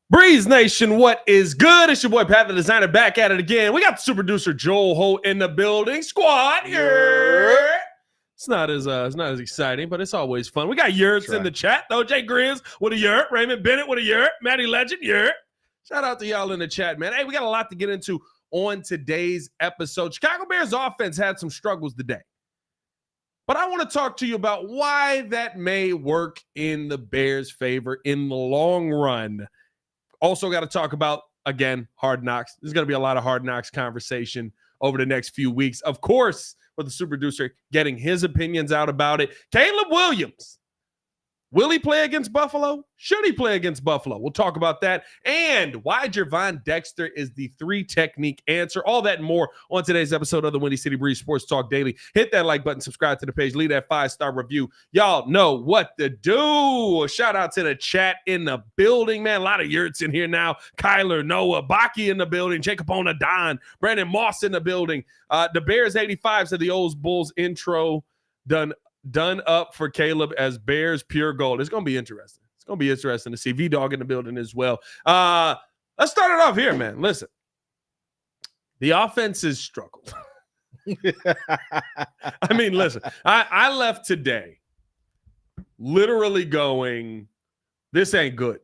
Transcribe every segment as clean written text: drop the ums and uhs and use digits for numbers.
Breeze Nation, what is good? It's your boy Pat the Designer back at it again. We got the super producer Joel Holt in the building. Squad, yeah. It's not as exciting, but it's always fun. We got yurts in the chat though. Jay Grizz with a yurt, Raymond Bennett with a yurt, Matty Legend yurt. Shout out to y'all in the chat, man. Hey, we got a lot to get into on today's episode. Chicago Bears offense had some struggles today, but I want to talk to you about why that may work in the Bears' favor in the long run. Also got to talk about, again, Hard Knocks. There's going to be a lot of Hard Knocks conversation over the next few weeks. Of course, with the super producer getting his opinions out about it. Caleb Williams. Will he play against Buffalo? Should he play against Buffalo? We'll talk about that. And why Gervon Dexter is the 3-technique answer. All that and more on today's episode of the Windy City Breeze Sports Talk Daily. Hit that like button, subscribe to the page, leave that 5-star review. Y'all know what to do. Shout out to the chat in the building, man. A lot of yurts in here now. Kyler, Noah, Baki in the building, Jacob Onadon, Brandon Moss in the building. The Bears 85 said the old Bulls intro done up for Caleb as Bears pure gold. It's going to be interesting. It's going to be interesting to see V-Dog in the building as well. Let's start it off here, man. Listen, the offense has struggled. I mean, listen, I left today literally going, this ain't good.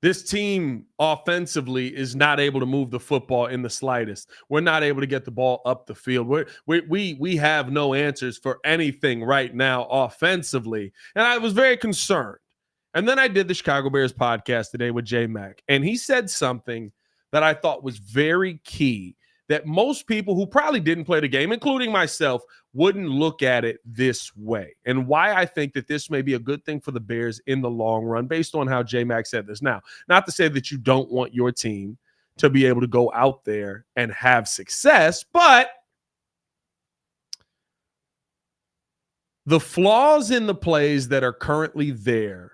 This team offensively is not able to move the football in the slightest. We're not able to get the ball up the field. We have no answers for anything right now offensively. And I was very concerned. And then I did the Chicago Bears podcast today with J Mac, and he said something that I thought was very key, that most people who probably didn't play the game, including myself, wouldn't look at it this way. And why I think that this may be a good thing for the Bears in the long run, based on how J-Mac said this. Now, not to say that you don't want your team to be able to go out there and have success, but the flaws in the plays that are currently there,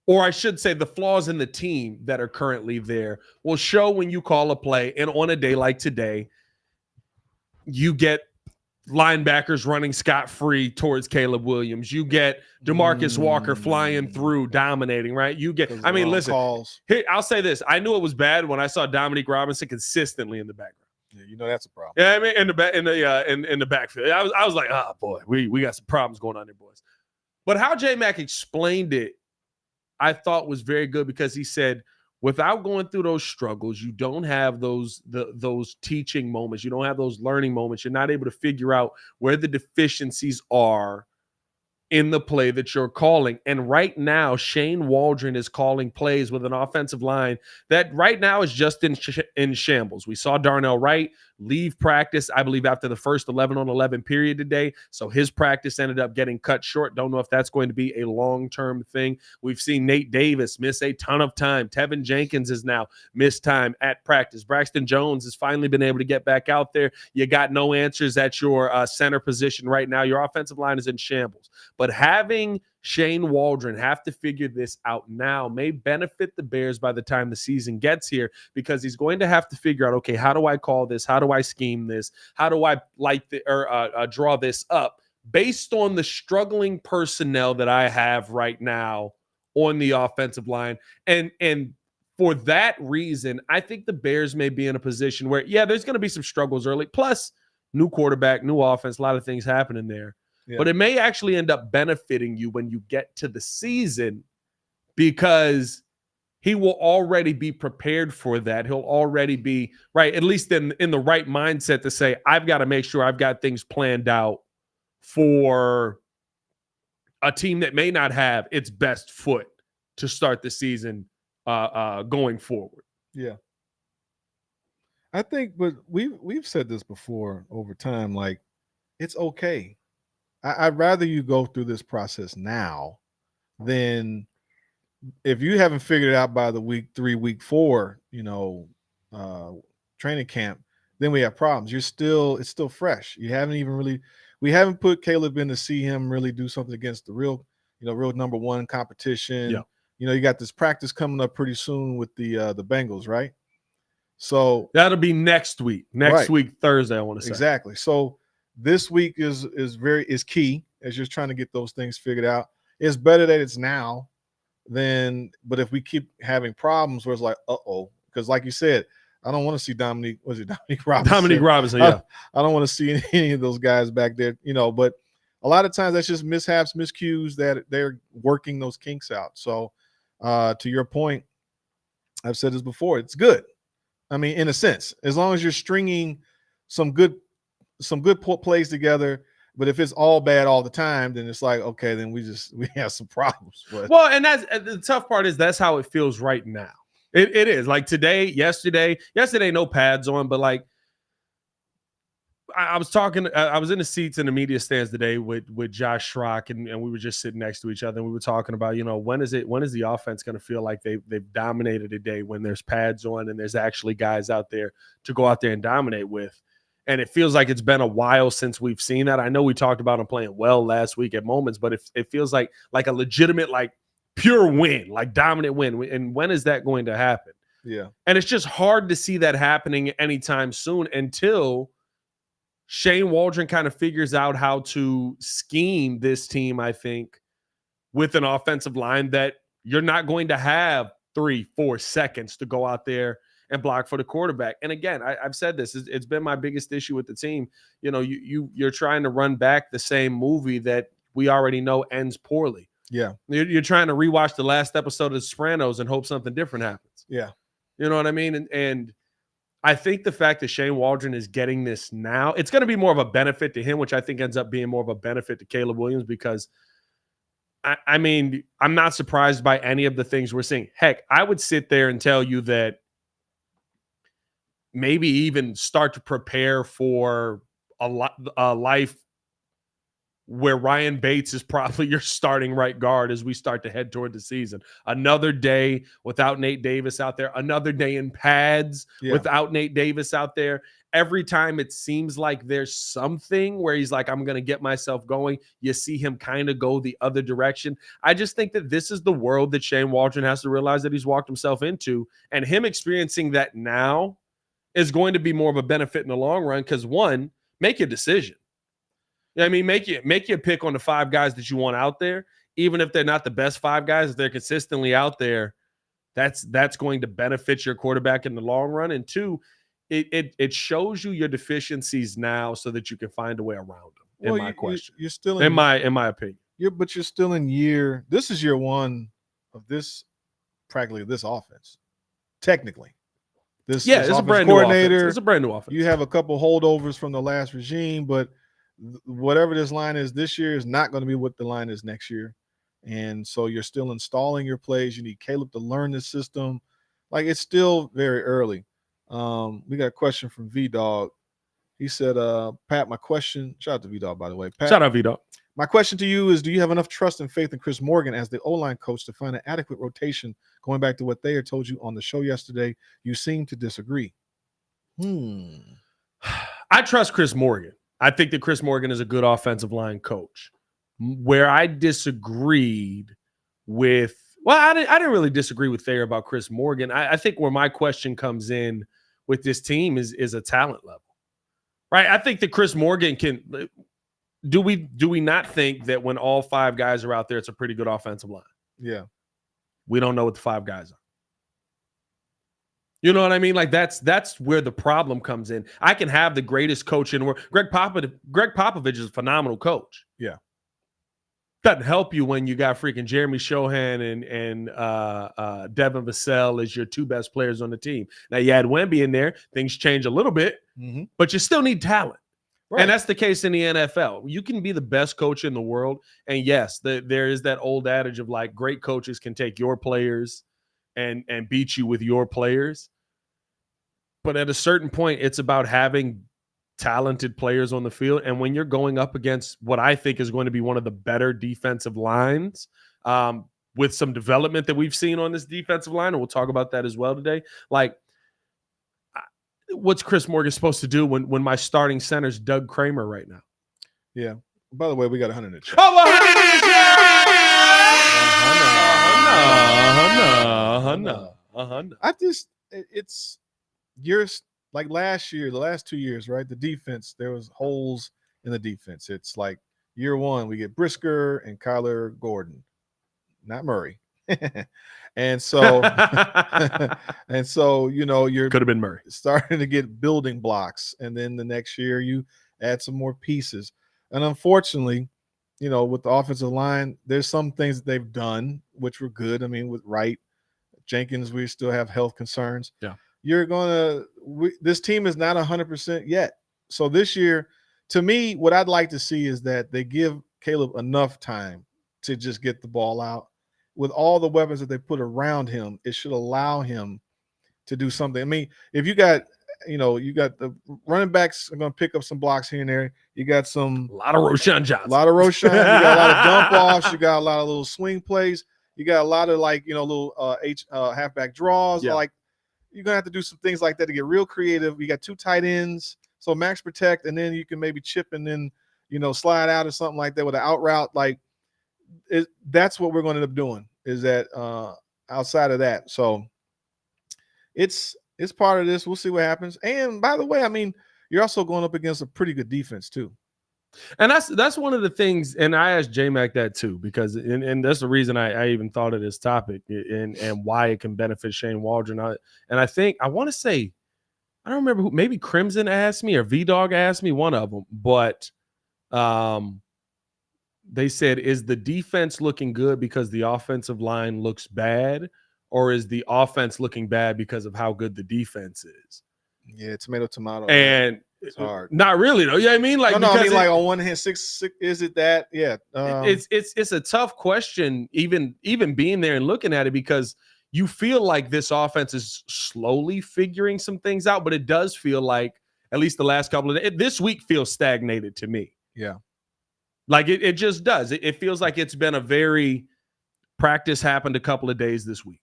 or I should say the flaws in the team that are currently there, will show when you call a play. And on a day like today, you get linebackers running scot-free towards Caleb Williams. You get DeMarcus Walker flying through, dominating, right? You get, I mean, listen, here, I'll say this. I knew it was bad when I saw Dominique Robinson consistently in the background. Yeah, you know that's a problem. Yeah, I mean, in the backfield. I was like, oh boy, we got some problems going on there, boys. But how J-Mac explained it, I thought was very good, because he said, without going through those struggles, you don't have those teaching moments. You don't have those learning moments. You're not able to figure out where the deficiencies are in the play that you're calling. And right now, Shane Waldron is calling plays with an offensive line that right now is just in shambles. We saw Darnell Wright leave practice, I believe, after the first 11-on-11 period today. So his practice ended up getting cut short. Don't know if that's going to be a long-term thing. We've seen Nate Davis miss a ton of time. Tevin Jenkins has now missed time at practice. Braxton Jones has finally been able to get back out there. You got no answers at your center position right now. Your offensive line is in shambles. But having Shane Waldron have to figure this out now may benefit the Bears by the time the season gets here, because he's going to have to figure out, okay, how do I call this? How do I scheme this? How do I draw this up based on the struggling personnel that I have right now on the offensive line? And for that reason, I think the Bears may be in a position where, yeah, there's going to be some struggles early. Plus, new quarterback, new offense, a lot of things happening there. Yeah. But it may actually end up benefiting you when you get to the season, because he will already be prepared for that. He'll already be, right, at least in the right mindset to say, I've got to make sure I've got things planned out for a team that may not have its best foot to start the season going forward. Yeah. I think, but we've said this before over time, like, it's okay. I'd rather you go through this process now than if you haven't figured it out by the week 3, week 4, training camp, then we have problems. It's still fresh. We haven't put Caleb in to see him really do something against the real number one competition. Yeah. You got this practice coming up pretty soon with the Bengals, right? So that'll be next week. Next week, Thursday, I want to say. Exactly. So this week is key as you're trying to get those things figured out. It's better that it's now but if we keep having problems where it's like, because like you said, I don't want to see Dominique Robinson. Dominique Robinson, yeah. I don't want to see any of those guys back there, but a lot of times that's just mishaps, miscues that they're working those kinks out. So to your point, I've said this before, it's good. I mean, in a sense, as long as you're stringing some good plays together. But if it's all bad all the time, then it's like, okay, then we have some problems. But well, and that's the tough part is that's how it feels right now. It is like yesterday, no pads on, but like I was talking, I was in the seats in the media stands today with Josh Schrock, and we were just sitting next to each other, and we were talking about, when is the offense going to feel like they've dominated a day when there's pads on and there's actually guys out there to go out there and dominate with. And it feels like it's been a while since we've seen that. I know we talked about him playing well last week at moments, but it feels like a legitimate, like pure win, like dominant win. And when is that going to happen? Yeah. And it's just hard to see that happening anytime soon until Shane Waldron kind of figures out how to scheme this team, I think, with an offensive line that you're not going to have 3-4 seconds to go out there and block for the quarterback. And again, I've said this, it's been my biggest issue with the team. You're trying to run back the same movie that we already know ends poorly. Yeah. You're trying to rewatch the last episode of The Sopranos and hope something different happens. Yeah. You know what I mean? And I think the fact that Shane Waldron is getting this now, it's going to be more of a benefit to him, which I think ends up being more of a benefit to Caleb Williams, because I mean, I'm not surprised by any of the things we're seeing. Heck, I would sit there and tell you that maybe even start to prepare for a life where Ryan Bates is probably your starting right guard as we start to head toward the season. Another day without Nate Davis out there, another day in pads without Nate Davis out there. Every time it seems like there's something where he's like, I'm going to get myself going, you see him kind of go the other direction. I just think that this is the world that Shane Waldron has to realize that he's walked himself into, and him experiencing that now is going to be more of a benefit in the long run, because one, make your decision. I mean, make your pick on the 5 guys that you want out there, even if they're not the best 5 guys. If they're consistently out there, that's going to benefit your quarterback in the long run. And 2, it shows you your deficiencies now so that you can find a way around them. You're still in my opinion. But you're still in this is year 1 of this offense, technically. This it's a brand new offense. It's a brand new offense. You have a couple holdovers from the last regime, but whatever this line is this year is not going to be what the line is next year. And so you're still installing your plays. You need Caleb to learn the system. Like, it's still very early. We got a question from V-Dog. He said, Pat, my question, shout out to V-Dog, by the way. Pat, shout out V-Dog. My question to you is, do you have enough trust and faith in Chris Morgan as the O-line coach to find an adequate rotation? Going back to what Thayer told you on the show yesterday, you seem to disagree. I trust Chris Morgan. I think that Chris Morgan is a good offensive line coach. Where I disagreed with, I didn't really disagree with Thayer about Chris Morgan. I think where my question comes in with this team is a talent level, right? I think that Chris Morgan can. Do we not think that when all 5 guys are out there, it's a pretty good offensive line? Yeah. We don't know what the 5 guys are. You know what I mean? Like, that's where the problem comes in. I can have the greatest coach in the world. Greg Popovich is a phenomenal coach. Yeah. Doesn't help you when you got freaking Jeremy Shohan and Devin Vassell as your 2 best players on the team. Now, you had Wemby in there. Things change a little bit, but you still need talent. Right. And that's the case in the NFL. You can be the best coach in the world. And yes, there is that old adage of, like, great coaches can take your players and beat you with your players. But at a certain point, it's about having talented players on the field. And when you're going up against what I think is going to be one of the better defensive lines, with some development that we've seen on this defensive line, and we'll talk about that as well today, like, what's Chris Morgan supposed to do when my starting center's Doug Kramer right now? Yeah. By the way, we got 100 in the chat. It's years like last year, the last 2 years, right? The defense, there was holes in the defense. It's like year 1, we get Brisker and Kyler Gordon, not Murray. And so and so, you're Could have been Murray. starting to get building blocks, and then the next year you add some more pieces. And unfortunately, with the offensive line, there's some things that they've done which were good. I mean, with Wright, Jenkins, we still have health concerns. Yeah. This team is not 100% yet. So this year, to me, what I'd like to see is that they give Caleb enough time to just get the ball out. With all the weapons that they put around him, it should allow him to do something. I mean, if you got the running backs are going to pick up some blocks here and there. You got A lot of Roshan Johnson. You got a lot of dump offs. You got a lot of little swing plays. You got a lot of little halfback draws. Yeah. Like, you're going to have to do some things like that to get real creative. You got 2 tight ends. So max protect, and then you can maybe chip and then, slide out or something like that with an out route. Like, that's what we're going to end up doing, is that outside of that. So it's part of this. We'll see what happens. And by the way, I mean, you're also going up against a pretty good defense too. And that's one of the things, and I asked J-Mac that too, because and that's the reason I even thought of this topic and why it can benefit Shane Waldron. And I think I want to say, I don't remember who, maybe Crimson asked me or V-Dog asked me, one of them, but they said, is the defense looking good because the offensive line looks bad, or is the offense looking bad because of how good the defense is? Yeah, tomato. And it's hard. Not really though. Yeah, I mean, like, no, I mean, like, on one hand, six, is it that? Yeah, it's a tough question, even being there and looking at it, because you feel like this offense is slowly figuring some things out, but it does feel like, at least the last couple of days, this week feels stagnated to me. Yeah, like it just does. It feels like it's been a very practice happened a couple of days this week.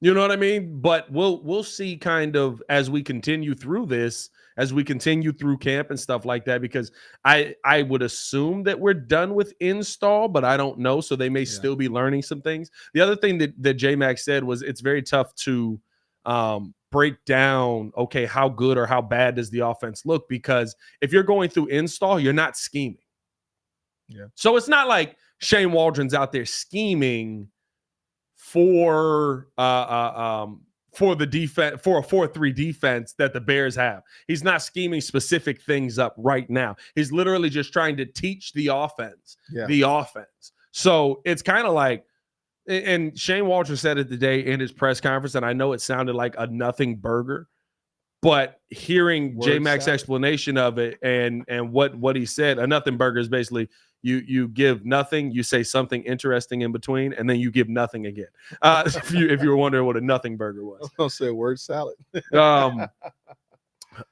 You know what I mean? But we'll see kind of as we continue through this, as we continue through camp and stuff like that, because I would assume that we're done with install, but I don't know. So they may still be learning some things. The other thing that J-Mac said was it's very tough to break down, okay, how good or how bad does the offense look? Because if you're going through install, you're not scheming. Yeah. So it's not like Shane Waldron's out there scheming for the defense, for a 4-3 defense that the Bears have. He's not scheming specific things up right now. He's literally just trying to teach the offense. So it's kind of like, and Shane Waldron said it today in his press conference, and I know it sounded like a nothing burger, but hearing J-Mac's explanation of it and what he said, a nothing burger is basically you give nothing, you say something interesting in between, and then you give nothing again. If you were wondering what a nothing burger was. I was going to say word salad.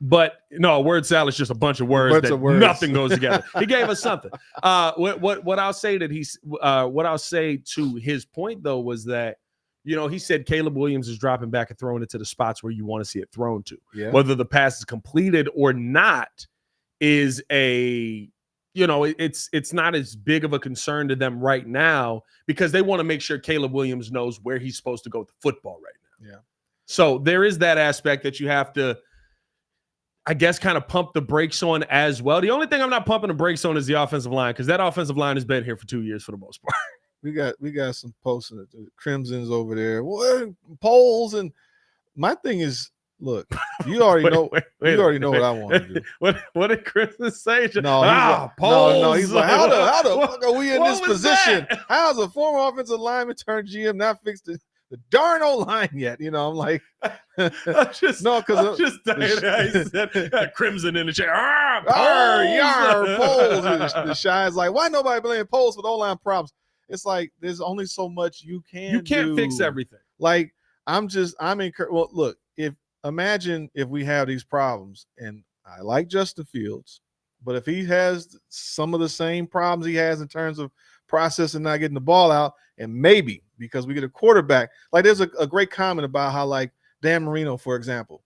But no, word salad is just a bunch of words nothing goes together. He gave us something. What I'll say what I'll say to his point though was that, he said Caleb Williams is dropping back and throwing it to the spots where you want to see it thrown to. Yeah. Whether the pass is completed or not is it's not as big of a concern to them right now, because they want to make sure Caleb Williams knows where he's supposed to go with the football right now. Yeah. So there is that aspect that you have to, I guess, kind of pump the brakes on as well. The only thing I'm not pumping the brakes on is the offensive line, because that offensive line has been here for 2 years for the most part. We got some posts in the Crimson's over there. What polls? And my thing is, look, you already know. You already know what I want to do. What did Crimson say? No, he's like, how the fuck are we in this position? That? How's a former offensive lineman turned GM not fixed the darn old line yet? I'm like, because Crimson in the chair. Polls. The Shy's like, why nobody blaming polls for the O-line problems? It's like there's only so much you can't fix everything. Like, I'm encouraged. Well, look, imagine if we have these problems, and I like Justin Fields, but if he has some of the same problems he has in terms of processing, not getting the ball out, and maybe because we get a quarterback, like there's a great comment about how, like, Dan Marino, for example,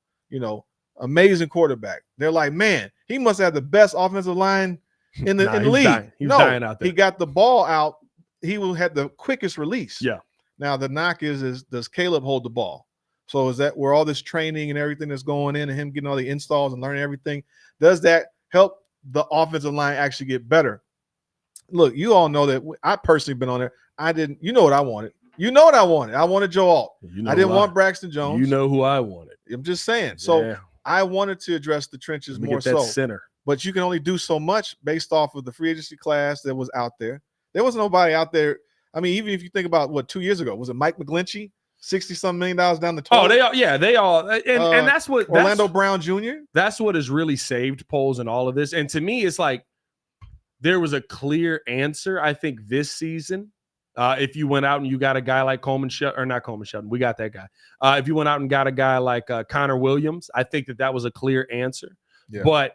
amazing quarterback. They're like, man, he must have the best offensive line in the league. He's dying out there. He got the ball out. He will have the quickest release. Yeah. Now the knock is does Caleb hold the ball? So is that where all this training and everything that's going in, and him getting all the installs and learning everything, does that help the offensive line actually get better? look, you all know that I personally been on there. I didn't. You know what I wanted. You know what I wanted. I wanted Joel Holt. I didn't want Braxton Jones. You know who I wanted. I'm just saying. So I wanted to address the trenches more so. Center. But you can only do so much based off of the free agency class that was out there. There was nobody out there. I mean, even if you think about what 2 years ago, was it Mike McGlinchey? $60-some million down the toilet. They all, and that's what Orlando Brown Jr. That's what has really saved polls and all of this. And to me, it's like there was a clear answer. I think this season, if you went out and you got a guy like not Coleman Shelton, we got that guy. If you went out and got a guy like Connor Williams, I think that was a clear answer. Yeah. But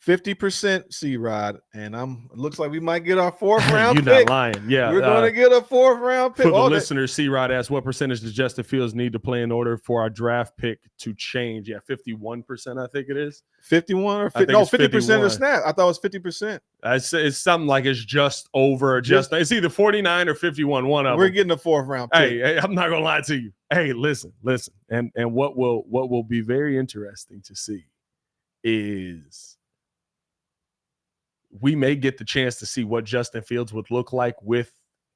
50% C-Rod, and it looks like we might get our 4th round You're pick. Not lying. Yeah. We're going to get a 4th round pick. For the listeners, C-Rod asked, what percentage does Justin Fields need to play in order for our draft pick to change? Yeah, 51%, I think it is. 51 or 50? No, 50% of the snap. I thought it was 50%. It's something like it's just over or just it's either 49 or 51, one of them. We're getting a 4th round pick. Hey, I'm not going to lie to you. Hey, listen. And what will be very interesting to see is we may get the chance to see what Justin Fields would look like with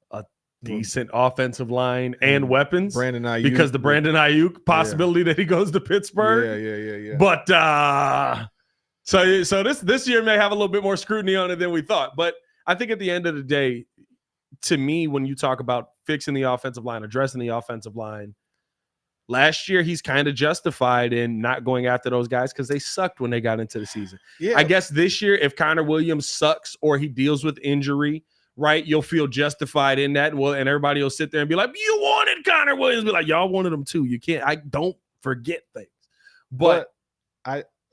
a decent offensive line and weapons. Brandon Ayuk. Because the Brandon Ayuk possibility that he goes to Pittsburgh. Yeah. But so this year may have a little bit more scrutiny on it than we thought. But I think at the end of the day, to me, when you talk about fixing the offensive line, addressing the offensive line, last year, he's kind of justified in not going after those guys because they sucked when they got into the season. Yeah. I guess this year, if Connor Williams sucks or he deals with injury, right, you'll feel justified in that. And everybody will sit there and be like, you wanted Connor Williams. Be like, y'all wanted him too. You can't. I don't forget things. But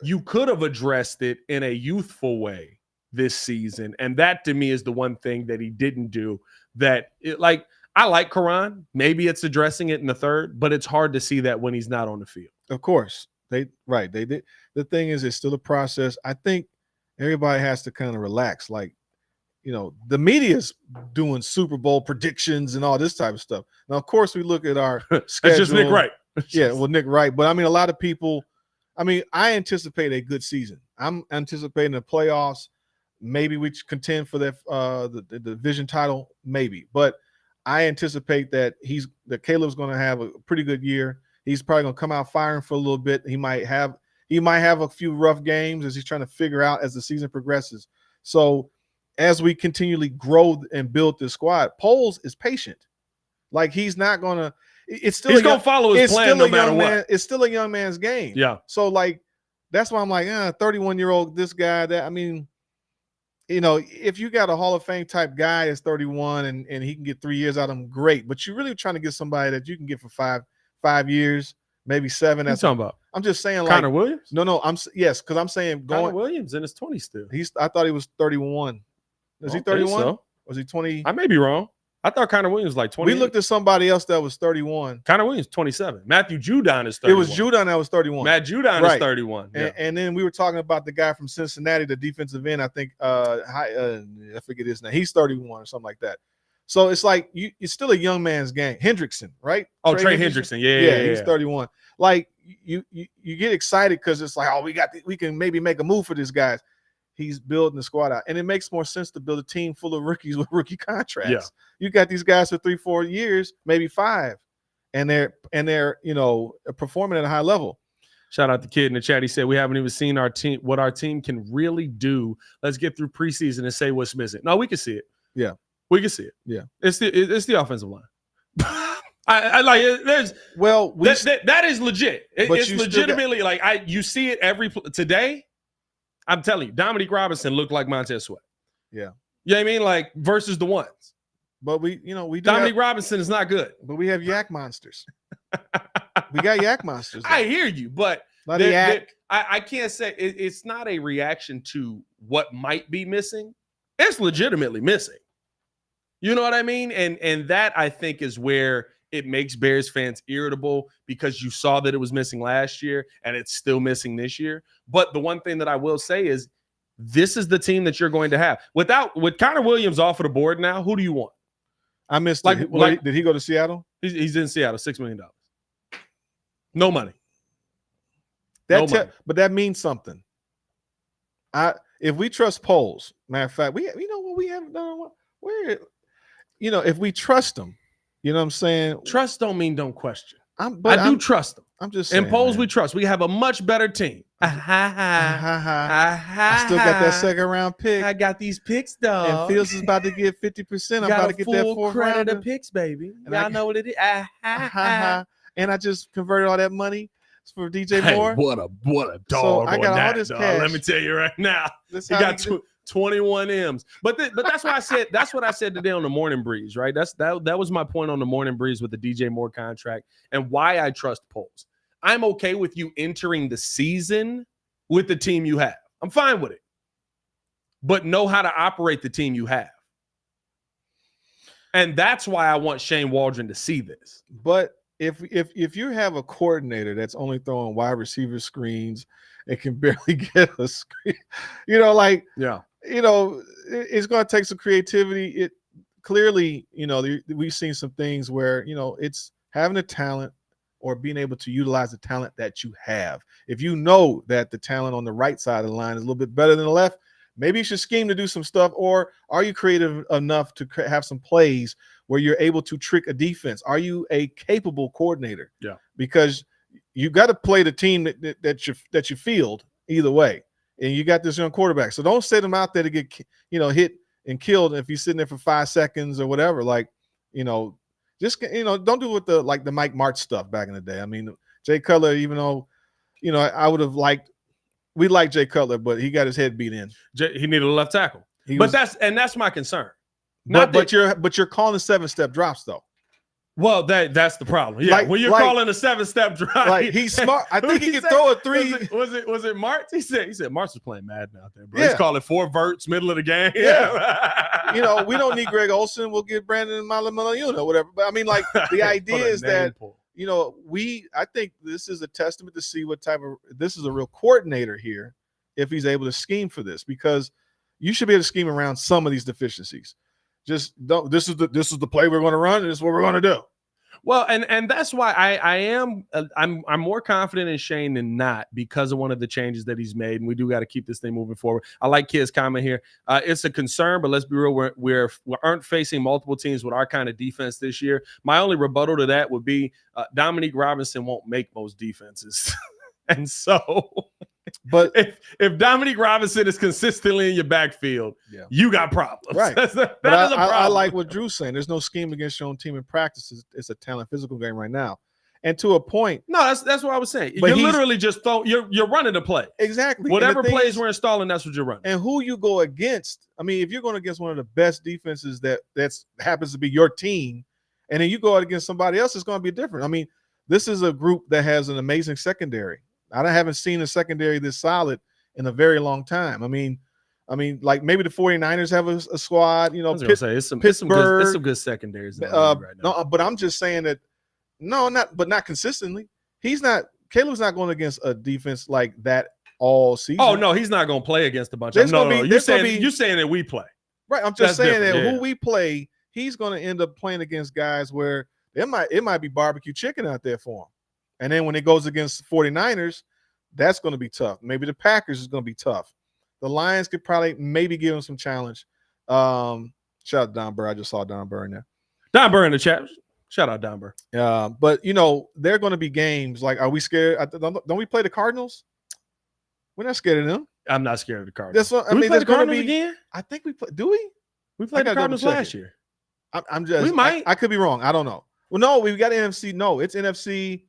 you could have addressed it in a youthful way this season. And that, to me, is the one thing that he didn't do I like Karan. Maybe it's addressing it in the 3rd, but it's hard to see that when he's not on the field. Of course. They did. The thing is, it's still a process. I think everybody has to kind of relax. Like, the media's doing Super Bowl predictions and all this type of stuff. Now, of course, we look at our schedule. It's just Nick Wright. Yeah, well, Nick Wright. But, I mean, a lot of people – I anticipate a good season. I'm anticipating the playoffs. Maybe we contend for the division title, maybe. But – I anticipate that Caleb's going to have a pretty good year. He's probably going to come out firing for a little bit. He might have a few rough games as he's trying to figure out as the season progresses. So as we continually grow and build this squad, Poles is patient. Like he's not going to. He's going to follow his plan no matter what. It's still a young man's game. Yeah. So like that's why I'm like, 31-year-old this guy. If you got a Hall of Fame type guy that's 31 and he can get 3 years out of him, great. But you're really trying to get somebody that you can get for 5 years, maybe 7. That's what I'm talking about. I'm just saying, like Connor Williams. No, because I'm saying Connor Williams in his 20s still. I thought he was 31. Is he 31? So. Was he 20? I may be wrong. I thought Connor Williams was like 20. We looked at somebody else that was 31. Connor Williams 27. Matthew Judon is 31. It was Judon that was 31. Matt Judon is 31. Yeah. And then we were talking about the guy from Cincinnati, the defensive end. I think I forget his name. He's 31 or something like that. So it's like it's still a young man's game. Hendrickson, right? Oh, Trey Hendrickson. Yeah. He's 31. Like you get excited because it's like, we can maybe make a move for this guy. He's building the squad out, and it makes more sense to build a team full of rookies with rookie contracts. Yeah. You got these guys for 3-4 years, maybe 5, and they're performing at a high level. Shout out the kid in the chat. He said, we haven't even seen what our team can really do. Let's get through preseason and say what's missing. No, we can see it. Yeah, we can see it. Yeah, it's the offensive line. I like it. That is legit. It's legitimately you see it today. I'm telling you, Dominique Robinson looked like Montez Sweat. Yeah. You know what I mean? Like versus the ones. But we Dominique Robinson is not good. But we have yak monsters. We got yak monsters. I hear you, but I can't say it's not a reaction to what might be missing. It's legitimately missing. You know what I mean? And that I think is where it makes Bears fans irritable because you saw that it was missing last year and it's still missing this year. But the one thing that I will say is this is the team that you're going to have. With Connor Williams off of the board now, who do you want? I missed it. Did he go to Seattle? He's in Seattle, $6 million. No money. But that means something. if we trust polls, matter of fact, you know what we haven't done. Where, you know, if we trust them, you know what I'm saying. Trust don't mean don't question. I do trust them. I'm just saying. In polls, man. we trust. We have a much better team. I still got that second round pick. I got these picks, dog. And Fields is about to get 50%. I'm about to get that full fourth credit rounder. of picks, baby. And Y'all know what it is. And I just converted all that money for DJ Hey, Moore. what a dog! So I got on all that, this dog. cash. Let me tell you right now, That's he how got 21 M's. But that's why I said that's what I said today on the Morning Breeze. Right? That was my point on the Morning Breeze with the DJ Moore contract and why I trust polls. I'm okay with you entering the season with the team you have. I'm fine with it. But know how to operate the team you have. And that's why I want Shane Waldron to see this. But if you have a coordinator that's only throwing wide receiver screens and can barely get a screen, you know, like, yeah, you know, it's going to take some creativity. It clearly, you know, we've seen some things where, you know, it's having a talent or being able to utilize the talent that you have. If you know that the talent on the right side of the line is a little bit better than the left, maybe you should scheme to do some stuff. Or are you creative enough to have some plays where you're able to trick a defense? Are you a capable coordinator? Yeah. Because you got to play the team that you field either way. And you got this young quarterback. So don't set him out there to get, you know, hit and killed if he's sitting there for 5 seconds or whatever. Like, you know, just, you know, don't do with the Mike Martz stuff back in the day. I mean, Jay Cutler, even though, you know, I would have liked, we like Jay Cutler, but he got his head beat in. He needed a left tackle. That's my concern. But you're calling 7-step drops though. Well, that's the problem. Yeah, when you're calling a 7-step drop, like he's smart. I think he can throw a 3. Was it Martz? He said Martz was playing Madden out there, bro. Yeah. He's calling 4 verts middle of the game. Yeah. You know, we don't need Greg Olsen. We'll get Brandon Malamalauna or whatever. But I mean, like, the idea is that, you know, I think this is a testament to see what type of, this is a real coordinator here if he's able to scheme for this, because you should be able to scheme around some of these deficiencies. Just don't. This is the play we're going to run, and this is what we're going to do. Well, and that's why I'm more confident in Shane than not, because of one of the changes that he's made, and we do got to keep this thing moving forward. I like Kid's comment here. It's a concern, but let's be real. We aren't facing multiple teams with our kind of defense this year. My only rebuttal to that would be Dominique Robinson won't make most defenses, and so. But if Dominique Robinson is consistently in your backfield, you got problems. Right. That is a problem. I like what Drew's saying. There's no scheme against your own team in practice. It's a talent physical game right now. And to a point. No, that's what I was saying. But you're literally just you're running the play. Exactly. Whatever plays we're installing, that's what you're running. And who you go against. I mean, if you're going against one of the best defenses that's happens to be your team, and then you go out against somebody else, it's going to be different. I mean, this is a group that has an amazing secondary. I haven't seen a secondary this solid in a very long time. I mean, like maybe the 49ers have a squad, you know, it's some good secondaries right now. No, but I'm just saying that not consistently. Caleb's not going against a defense like that all season. Oh no, he's not going to play against a bunch of them. No. You're saying that we play. Right. I'm just saying that who we play, he's going to end up playing against guys where it might be barbecue chicken out there for him. And then when it goes against the 49ers, that's going to be tough. Maybe the Packers is going to be tough. The Lions could probably maybe give them some challenge. Shout out Don Burr. I just saw Don Burr in there. Don Burr in the chat. Shout out Don Burr. But, you know, they're going to be games. Like, are we scared? Don't we play the Cardinals? We're not scared of them. I'm not scared of the Cardinals. That's what, I mean, play the Cardinals again? I think we play. Do we? We played the Cardinals last year. I'm just. We might. I could be wrong. I don't know. Well, no, we've got NFC. No, it's NFC.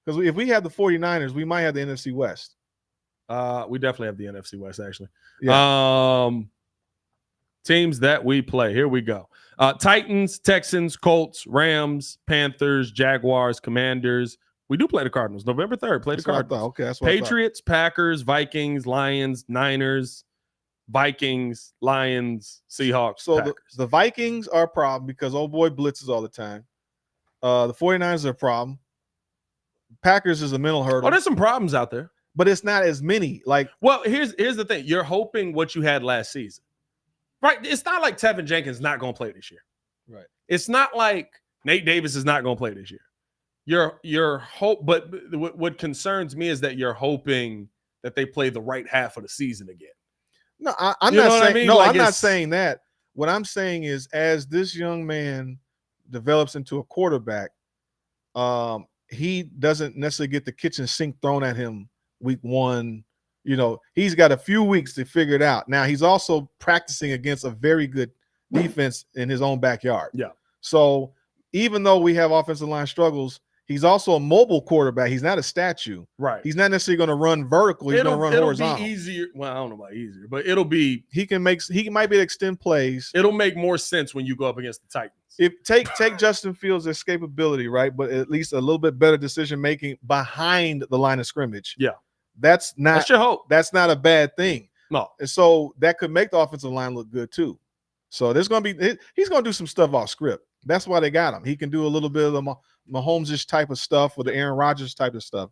Because if we have the 49ers, we might have the NFC West. We definitely have the NFC West, actually. Yeah. Teams that we play. Here we go. Titans, Texans, Colts, Rams, Panthers, Jaguars, Commanders. We do play the Cardinals. November 3rd, play the Cardinals. Okay, that's what Patriots, Packers, Vikings, Lions, Niners, Vikings, Lions, Seahawks, So the Vikings are a problem because old boy blitzes all the time. The 49ers are a problem. Packers is a mental hurdle. Oh, there's some problems out there. But it's not as many. Like, well, here's the thing. You're hoping what you had last season. Right? It's not like Tevin Jenkins not going to play this year. Right. It's not like Nate Davis is not going to play this year. Your hope, but what concerns me is that you're hoping that they play the right half of the season again. No, I'm You know not what I saying. mean? No, Like, I'm not it's- saying that. What I'm saying is, as this young man develops into a quarterback, he doesn't necessarily get the kitchen sink thrown at him week one. You know, he's got a few weeks to figure it out. Now, he's also practicing against a very good defense in his own backyard. Yeah. So even though we have offensive line struggles, he's also a mobile quarterback. He's not a statue. Right. He's not necessarily going to run vertical. He's going to run horizontal. It'll be easier. Well, I don't know about easier, but it'll be. He might be able to extend plays. It'll make more sense when you go up against the Titans. If take Justin Fields' escapability, right, but at least a little bit better decision making behind the line of scrimmage. Yeah. That's your hope. That's not a bad thing. No. And so that could make the offensive line look good too. So there's going to be he's going to do some stuff off script. That's why they got him. He can do a little bit of the Mahomes-ish type of stuff or the Aaron Rodgers type of stuff.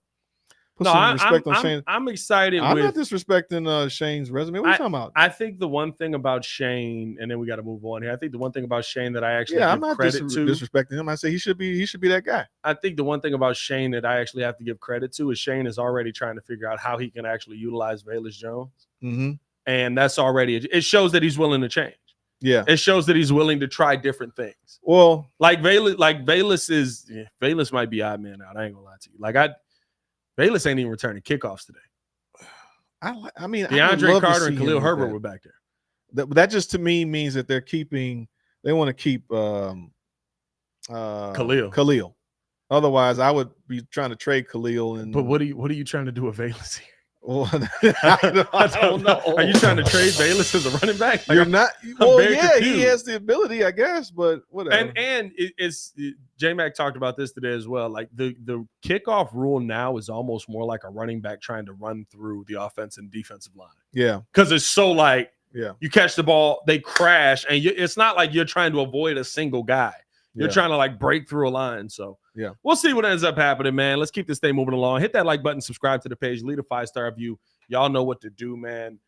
Put some respect on Shane. I'm excited. I'm not disrespecting Shane's resume. What are you talking about? I think the one thing about Shane, and then we got to move on here. I think the one thing about Shane that I actually I'm give not credit to, disrespecting him. I say he should be that guy. I think the one thing about Shane that I actually have to give credit to is Shane is already trying to figure out how he can actually utilize Velus Jones, and that's already it shows that he's willing to change. Yeah, it shows that he's willing to try different things. Well, Velus might be odd man out. I ain't gonna lie to you. Velus ain't even returning kickoffs today. I mean, DeAndre Carter and Khalil Herbert were back there. That just to me means that they want to keep Khalil. Otherwise, I would be trying to trade Khalil. But what are you trying to do with Velus here? Well, I don't know. Are you trying to trade Velus as a running back? You're not. Well, yeah, he has the ability, I guess, but whatever. And it's J-Mac talked about this today as well. Like the kickoff rule now is almost more like a running back trying to run through the offense and defensive line. Yeah, because it's so you catch the ball, they crash, and it's not like you're trying to avoid a single guy. You're trying to break through a line. So we'll see what ends up happening, man. Let's keep this thing moving along. Hit that like button, subscribe to the page, leave a 5-star review. Y'all know what to do, man.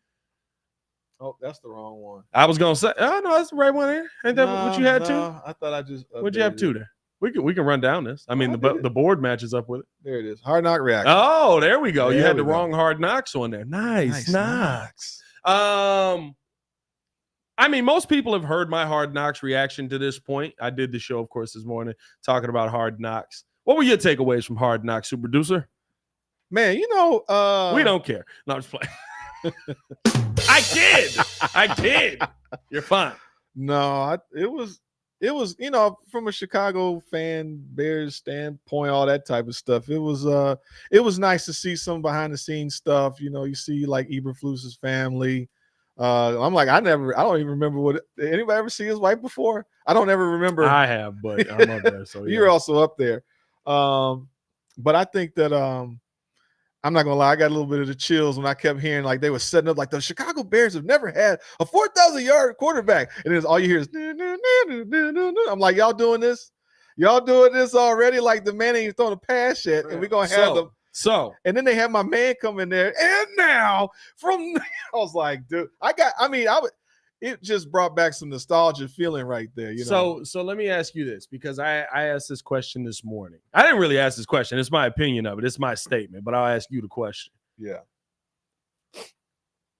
Oh, that's the wrong one. I was gonna say, oh no, that's the right one there. Ain't that what you had too? I thought I just. What'd you have two there? We can run down this. I mean, the board matches up with it. There it is. Hard Knock Reaction. Oh, there we go. You had the wrong Hard Knocks on there. Nice knocks. I mean, most people have heard my Hard Knocks reaction to this point. I did the show, of course, this morning talking about Hard Knocks. What were your takeaways from Hard Knocks, super producer? Man, we don't care. No, I'm just playing. I kid. You're fine. No, it was from a Chicago fan, Bears standpoint, all that type of stuff. It was nice to see some behind the scenes stuff. You see like Eberflus's family. I'm like, I don't even remember anybody ever see his wife before? I don't ever remember. I have, but I'm up there. So You're also up there. But I think that I'm not gonna lie, I got a little bit of the chills when I kept hearing like they were setting up like the Chicago Bears have never had a 4,000-yard quarterback, and then all you hear is I'm like, y'all doing this? Y'all doing this already? Like the man ain't even throwing a pass yet, and we're gonna have them. So, and then they have my man come in there, and now I was like, dude, it just brought back some nostalgia feeling right there. So let me ask you this, because I asked this question this morning. I didn't really ask this question. It's my opinion of it. It's my statement, but I'll ask you the question. Yeah.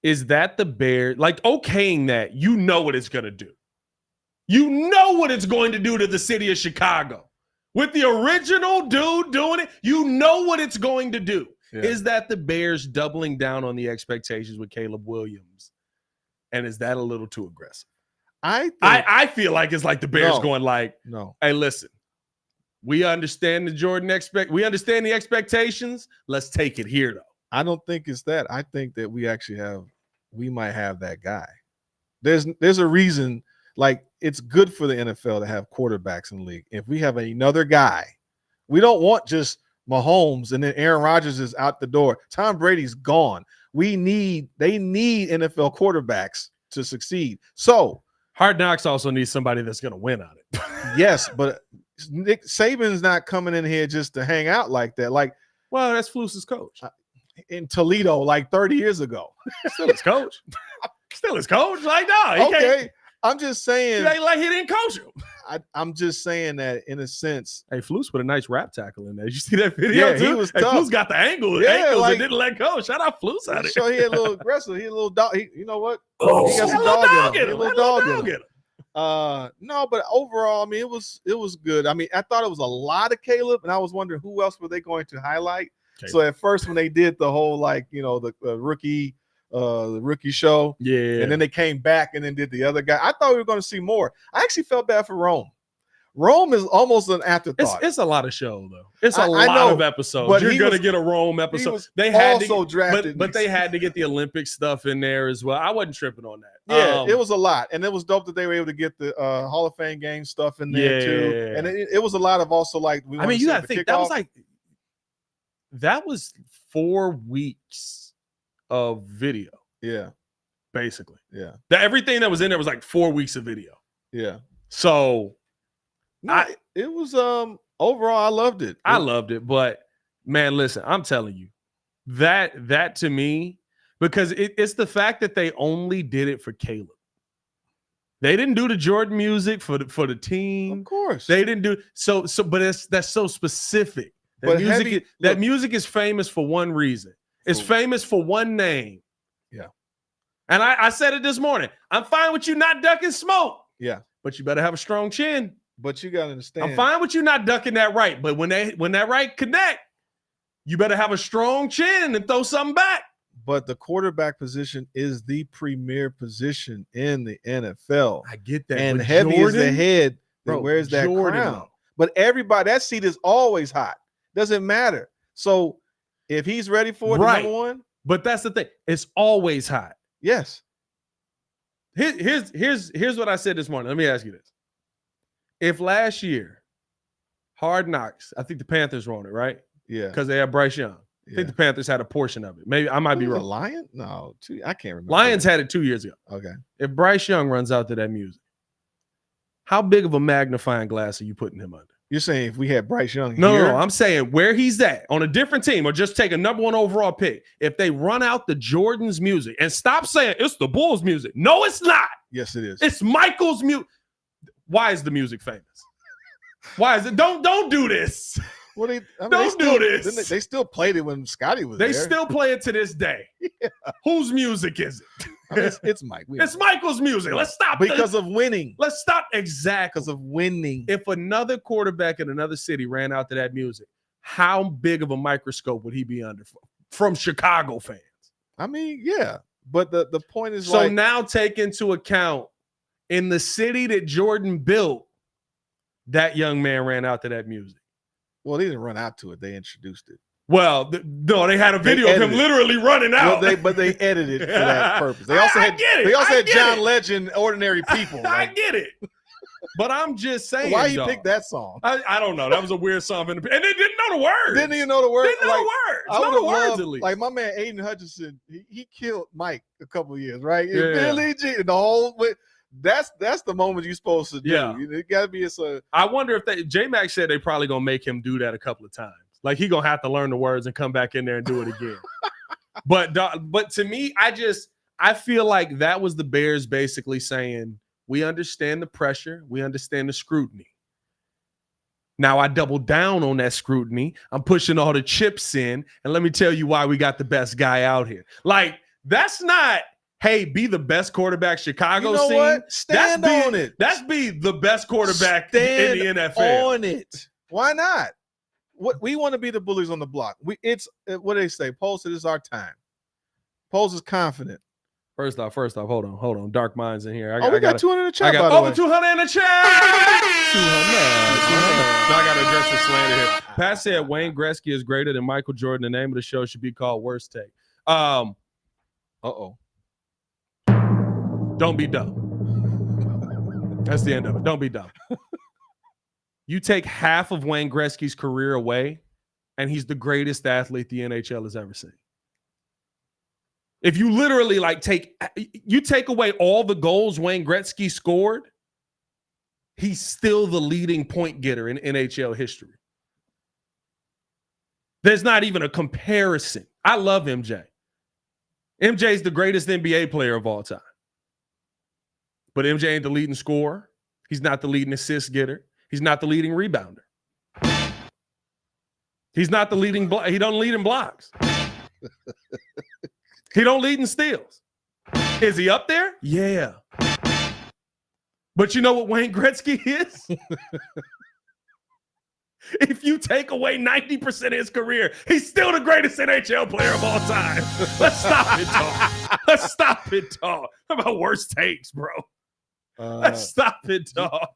Is that the Bears, okaying that, you know what it's going to do? You know what it's going to do to the city of Chicago. With the original dude doing it, you know what it's going to do. Yeah. Is that the Bears doubling down on the expectations with Caleb Williams? And is that a little too aggressive? I feel like it's like the Bears going no. Hey, listen, we understand we understand the expectations. Let's take it here, though. I don't think it's that. I think that we might have that guy. There's a reason. Like, it's good for the NFL to have quarterbacks in the league. If we have another guy, we don't want just Mahomes and then Aaron Rodgers is out the door. Tom Brady's gone. They need NFL quarterbacks to succeed. So Hard Knocks also needs somebody that's going to win on it. Yes, but Nick Saban's not coming in here just to hang out like that. Well, that's Flus's coach in Toledo, 30 years ago. Still his coach. No. Okay. I'm just saying. Like he didn't coach him. I'm just saying that in a sense. Hey, Flus put a nice rap tackle in there. Did you see that video? Yeah, too? he was hey, tough. Flus got the ankles and didn't let go. Shout out Flus out there. So he had a little aggressive. He had a little dog. You know what? Oh, he got some dog in him. A little dog in him. No, but overall, I mean, it was good. I mean, I thought it was a lot of Caleb, and I was wondering who else were they going to highlight. Okay. So at first, when they did the whole the rookie show, and then they came back and then did the other guy. I thought we were going to see more. I actually felt bad for Rome. Rome is almost an afterthought. It's a lot of show though. It's a lot of episodes. But you're gonna get a Rome episode. They had also drafted, but they had to get the Olympic stuff in there as well. I wasn't tripping on that. Yeah, it was a lot, and it was dope that they were able to get the Hall of Fame game stuff in there too. And it was a lot of also like. You got to think that was 4 weeks of video. Yeah, basically. Yeah, everything that was in there was like 4 weeks of video. Yeah, so. It was overall I loved it. I loved it, but man, listen, I'm telling you, that to me, because it's the fact that they only did it for Caleb. They didn't do the Jordan music for the team. Of course. They didn't do but that's so specific. That music is famous for one reason. It's famous for one name. Yeah. And I said it this morning. I'm fine with you not ducking smoke. Yeah. But you better have a strong chin. But you gotta understand. I'm fine with you not ducking that right, but when that right connect, you better have a strong chin and throw something back. But the quarterback position is the premier position in the NFL. I get that. And heavy is the head that wears that crown. But everybody, that seat is always hot. Doesn't matter. So if he's ready for it, number one. But that's the thing. It's always hot. Yes. Here's what I said this morning. Let me ask you this. If last year, Hard Knocks, I think the Panthers were on it, right? Yeah. Because they had Bryce Young. I think the Panthers had a portion of it. Maybe I might be wrong. Lion? No, I can't remember. Lions had it 2 years ago. Okay. If Bryce Young runs out to that music, how big of a magnifying glass are you putting him under? You're saying if we had Bryce Young No, I'm saying where he's at on a different team, or just take a number 1 overall pick. If they run out the Jordan's music and stop saying it's the Bulls music. No, it's not. Yes, it is. It's Michael's music. Why is the music famous? Why is it? Don't do this. Well, don't do this. They still played it when Scotty was there. They still play it to this day. Yeah. Whose music is it? I mean, it's Mike. It's Michael's music. Let's stop. Because of winning. Let's stop. Exactly. Because of winning. If another quarterback in another city ran out to that music, how big of a microscope would he be under from Chicago fans? I mean, yeah. But the point is so now take into account in the city that Jordan built, that young man ran out to that music. Well, they didn't run out to it. They introduced it. Well, no, they had a video of him literally running out. Well, but they edited it for that purpose. They also had John Legend, Ordinary People. I get it. But I'm just saying. Why you picked that song? I don't know. That was a weird song. And they didn't know the words. Didn't even know the words. Didn't know the words. I know the words at least. Like my man Aiden Hutchinson, he killed Mike a couple of years, right? Yeah. Billy G, the whole that's the moment you're supposed to do. Yeah. It gotta be I wonder if J-Mac said they probably gonna make him do that a couple of times. Like he gonna have to learn the words and come back in there and do it again. But to me, I feel like that was the Bears basically saying, we understand the pressure, we understand the scrutiny. Now I double down on that scrutiny. I'm pushing all the chips in, and let me tell you why we got the best guy out here. Like, that's not, hey, be the best quarterback Chicago you know seen. What? Stand on it. That's be the best quarterback in the NFL. On it. Why not? What we want to be the bullies on the block. It's what do they say? Pulse, it is our time. Pulse is confident. First off, hold on. Dark minds in here. We got 200 in the chat. Over 200 in the chat. 200. So I got to address the slander here. Pat said Wayne Gretzky is greater than Michael Jordan. The name of the show should be called Worst Take. Don't be dumb. That's the end of it. Don't be dumb. You take half of Wayne Gretzky's career away, and he's the greatest athlete the NHL has ever seen. If you literally take away all the goals Wayne Gretzky scored, he's still the leading point getter in NHL history. There's not even a comparison. I love MJ. MJ's the greatest NBA player of all time. But MJ ain't the leading scorer. He's not the leading assist getter. He's not the leading rebounder. He's not the leading he don't lead in blocks. He don't lead in steals. Is he up there? Yeah. But you know what Wayne Gretzky is? If you take away 90% of his career, he's still the greatest NHL player of all time. Let's stop it, dog. Let's stop it, dog. How about worst takes, bro? Let's stop it, dog.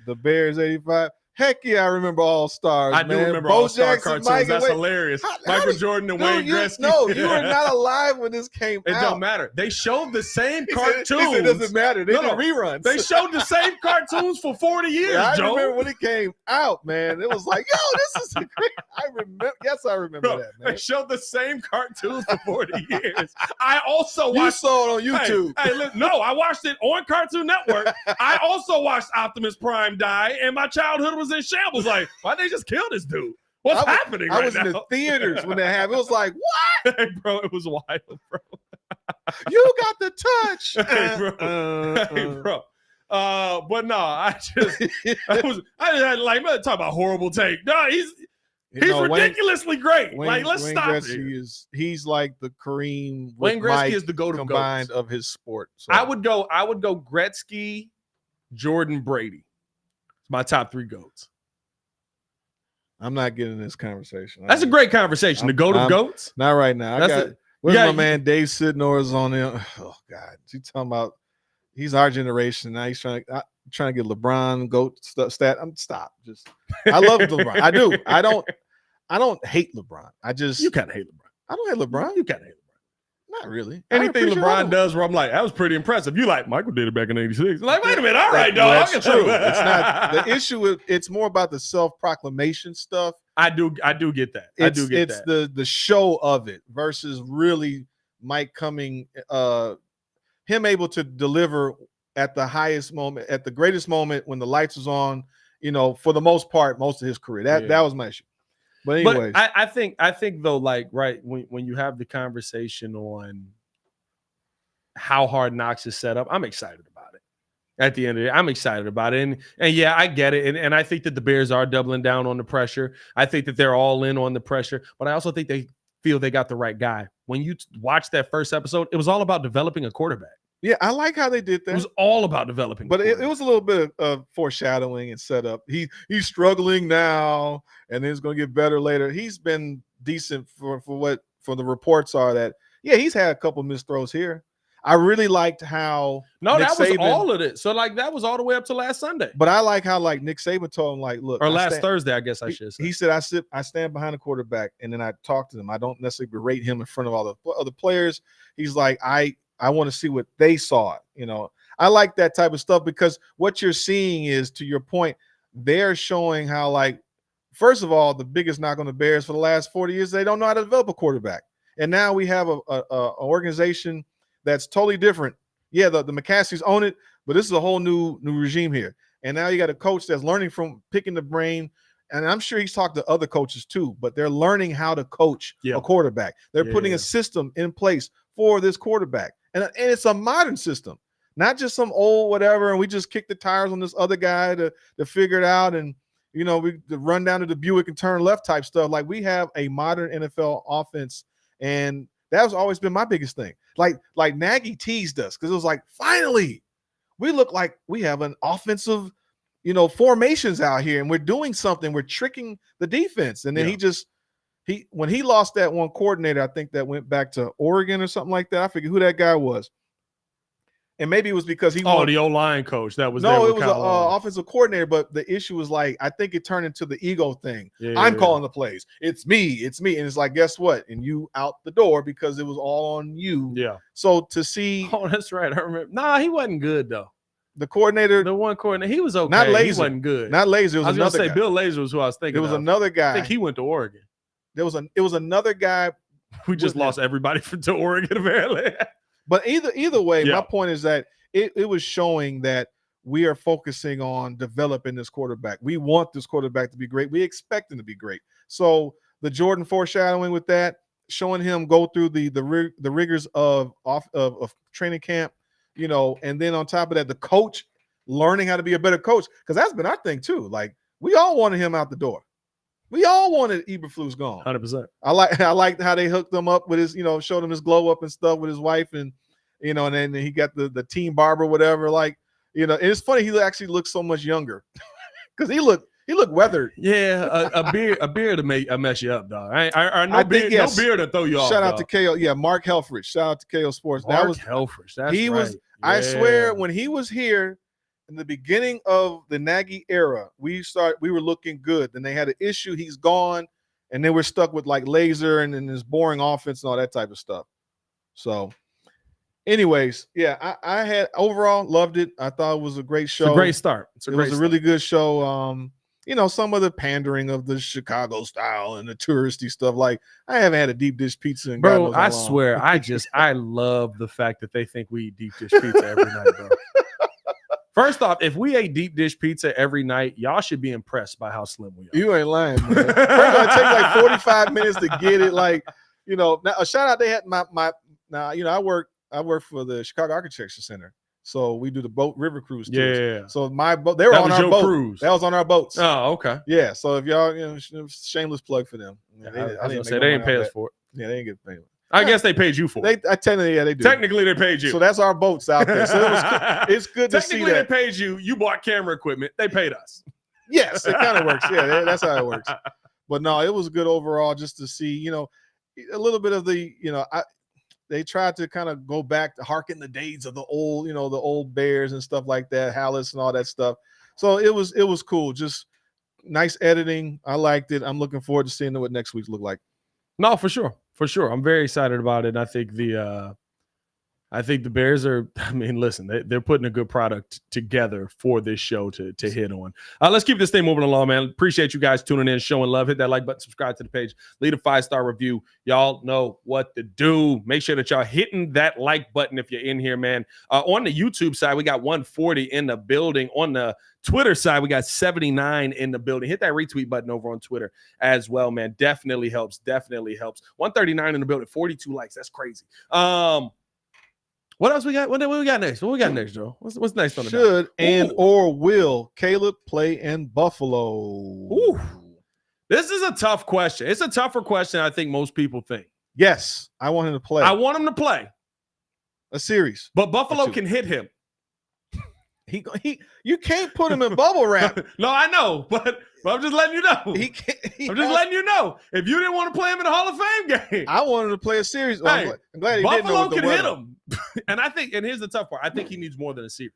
The Bears 85. Heck yeah, I remember All Stars. I do remember All-Star cartoons. That's hilarious. Michael Jordan and Wayne Gretzky. No, you were not alive when this came out. It don't matter. They showed the same cartoons. It doesn't matter. They did reruns. They showed the same cartoons for 40 years, I Joe. remember when it came out, man. It was like, yo, this is a great. I remember. Yes, I remember that, man. They showed the same cartoons for 40 years. I also watched. You saw it on YouTube. No, I watched it on Cartoon Network. I also watched Optimus Prime die, and my childhood was in shambles. Like, why'd they just kill this dude? What's happening right now? I was in the theaters when that happened. It was like, what? Hey, bro, it was wild, bro. You got the touch. Hey, bro. Hey, bro. But no, I like, talk about horrible take. No, he's ridiculously great. Like, let's stop it. He's like the Kareem. Wayne Gretzky is the GOAT combined of his sport. So. I would go Gretzky, Jordan, Brady. It's my top 3 GOATs. I'm not getting this conversation. That's a great conversation. The GOAT of GOATs? Not right now. Where's my man Dave Sidnor's on there? Oh, God. He's talking about he's our generation. Now he's trying to get LeBron GOAT stat. Stop. I love LeBron. I do. I don't hate LeBron. You kind of hate LeBron. I don't hate LeBron. You kind of hate LeBron. Not really. Anything LeBron does where I'm like, that was pretty impressive. You like, Michael did it back in 86. Like, wait a minute. All right, dog. That's true. It's not the issue. It's more about the self-proclamation stuff. I do get that. It's the show of it versus really Mike coming, him able to deliver at the highest moment, at the greatest moment when the lights was on, for the most part, most of his career. That was my issue. But anyways, I think though, like, right, when you have the conversation on how Hard Knocks is set up, I'm excited about it. At the end of it, I'm excited about it. And yeah, I get it. And I think that the Bears are doubling down on the pressure. I think that they're all in on the pressure, but I also think they feel they got the right guy. When you watch that first episode, it was all about developing a quarterback. Yeah, I like how they did that. It was all about developing. But it was a little bit of foreshadowing and setup. He's struggling now, and then it's going to get better later. He's been decent for the reports are that, yeah, he's had a couple missed throws here. I really liked how that was all of it. So, like, that was all the way up to last Sunday. But I like how, like, Nick Saban told him, like, look. Or last Thursday, I guess I should say. He said, I stand behind the quarterback, and then I talk to them. I don't necessarily berate him in front of all the other players. He's like, I want to see what they saw. I like that type of stuff because what you're seeing is, to your point, they're showing how, like, first of all, the biggest knock on the Bears for the last 40 years, they don't know how to develop a quarterback. And now we have an organization that's totally different. Yeah, the McCaskies own it, but this is a whole new regime here. And now you got a coach that's learning from picking the brain. And I'm sure he's talked to other coaches too, but they're learning how to coach a quarterback. They're putting a system in place for this quarterback. And it's a modern system, not just some old whatever. And we just kick the tires on this other guy to figure it out. And, we run down to the Buick and turn left type stuff. Like, we have a modern NFL offense. And that's always been my biggest thing. Like Nagy teased us because it was like, finally, we look like we have an offensive, formations out here, and we're doing something. We're tricking the defense. And then when he lost that one coordinator, I think that went back to Oregon or something like that. I forget who that guy was. And maybe it was because the O-line coach that was it was an offensive coordinator. But the issue was, like, I think it turned into the ego thing. I'm calling the plays. It's me. And it's like, guess what? And you out the door because it was all on you. Yeah. So to see. Oh, that's right. I remember. Nah, he wasn't good though. The coordinator, the one coordinator, he was okay. Not Laser. He wasn't good. Not Laser. It was I was another gonna say guy. Bill Laser was who I was thinking. It was another guy. I think he went to Oregon. It was another guy. We just lost everybody to Oregon apparently. But either way, my point is that it was showing that we are focusing on developing this quarterback. We want this quarterback to be great. We expect him to be great. So the Jordan foreshadowing with that, showing him go through the rigors of training camp, and then on top of that, the coach learning how to be a better coach, because that's been our thing too. Like, we all wanted him out the door. We all wanted Eberflus gone. 100%. I liked how they hooked him up with his, showed him his glow up and stuff with his wife, and and then he got the team barber, whatever. Like, and it's funny, he actually looks so much younger because he looked weathered. Yeah, a beard to mess you up, dog. No beard to throw you off. Shout out to KO. Yeah, Mark Helfrich. Shout out to KO Sports. Helfrich. That's he right. was. Yeah. I swear, when he was here in the beginning of the Nagy era, we were looking good. Then they had an issue. He's gone, and then we're stuck with like Laser and this boring offense and all that type of stuff. So, anyways, yeah, I had overall loved it. I thought it was a great show. It's a great start. It was a really good show. Some of the pandering of the Chicago style and the touristy stuff. Like, I haven't had a deep dish pizza in God knows how long. I swear, I love the fact that they think we eat deep dish pizza every night, bro. First off, if we ate deep dish pizza every night, y'all should be impressed by how slim we are. You ain't lying, man. First of all, it takes like 45 minutes to get it. Like, now a shout out. They had I work for the Chicago Architecture Center. So we do the boat river cruise tours. Yeah. So my boat, they were on our boat. Cruise. That was on our boats. Oh, okay. Yeah. So if y'all, shameless plug for them. I didn't say they didn't pay us for it. Yeah, they didn't get paid. I guess they paid you for it. They do. Technically, they paid you. So that's our boats out there. So it's good to see that. Technically, they paid you. You bought camera equipment. They paid us. Yes, it kind of works. Yeah, that's how it works. But no, it was good overall just to see, a little bit of the, they tried to kind of go back to harken the days of the old, the old Bears and stuff like that, Hallis and all that stuff. So it was cool. Just nice editing. I liked it. I'm looking forward to seeing what next week's look like. No, for sure. I'm very excited about it. I think the Bears are, listen, they're putting a good product together for this show to hit on. Let's keep this thing moving along, man. Appreciate you guys tuning in, showing love. Hit that like button, subscribe to the page, leave a 5-star review. Y'all know what to do. Make sure that y'all hitting that like button if you're in here, man. On the YouTube side, we got 140 in the building. On the Twitter side, we got 79 in the building. Hit that retweet button over on Twitter as well, man. Definitely helps. 139 in the building, 42 likes. That's crazy. What else we got? What we got next? What we got next, Joe? What's next on the Should or will Caleb play in Buffalo? Ooh. This is a tough question. It's a tougher question I think most people think. Yes, I want him to play. I want him to play a series. But Buffalo can hit him. You can't put him in bubble wrap. No, I know, but I'm just letting you know. I'm just letting you know. If you didn't want to play him in a Hall of Fame game, I wanted to play a series. Hey, I'm glad he Buffalo didn't know can hit him. And here's the tough part. I think he needs more than a series.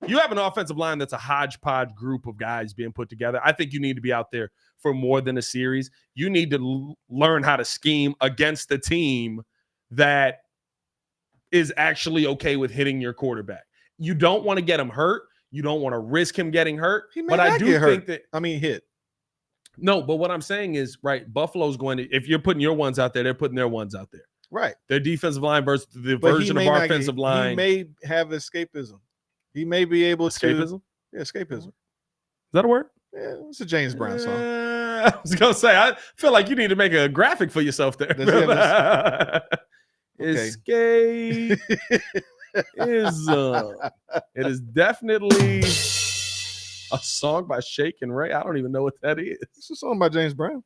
You have an offensive line that's a hodgepodge group of guys being put together. I think you need to be out there for more than a series. You need to learn how to scheme against a team that is actually okay with hitting your quarterback. You don't want to get him hurt. You don't want to risk him getting hurt. But I do think that hit. No, but what I'm saying is, right, Buffalo's going to, if you're putting your ones out there, they're putting their ones out there. Right. Their defensive line versus the version of our offensive line. He may have escapism. He may be able escapism? Yeah, escapism. Is that a word? Yeah, it's a James Brown song. I was going to say, I feel like you need to make a graphic for yourself there. Escape. It is definitely a song by Shake and Ray. I don't even know what that is. It's a song by James Brown.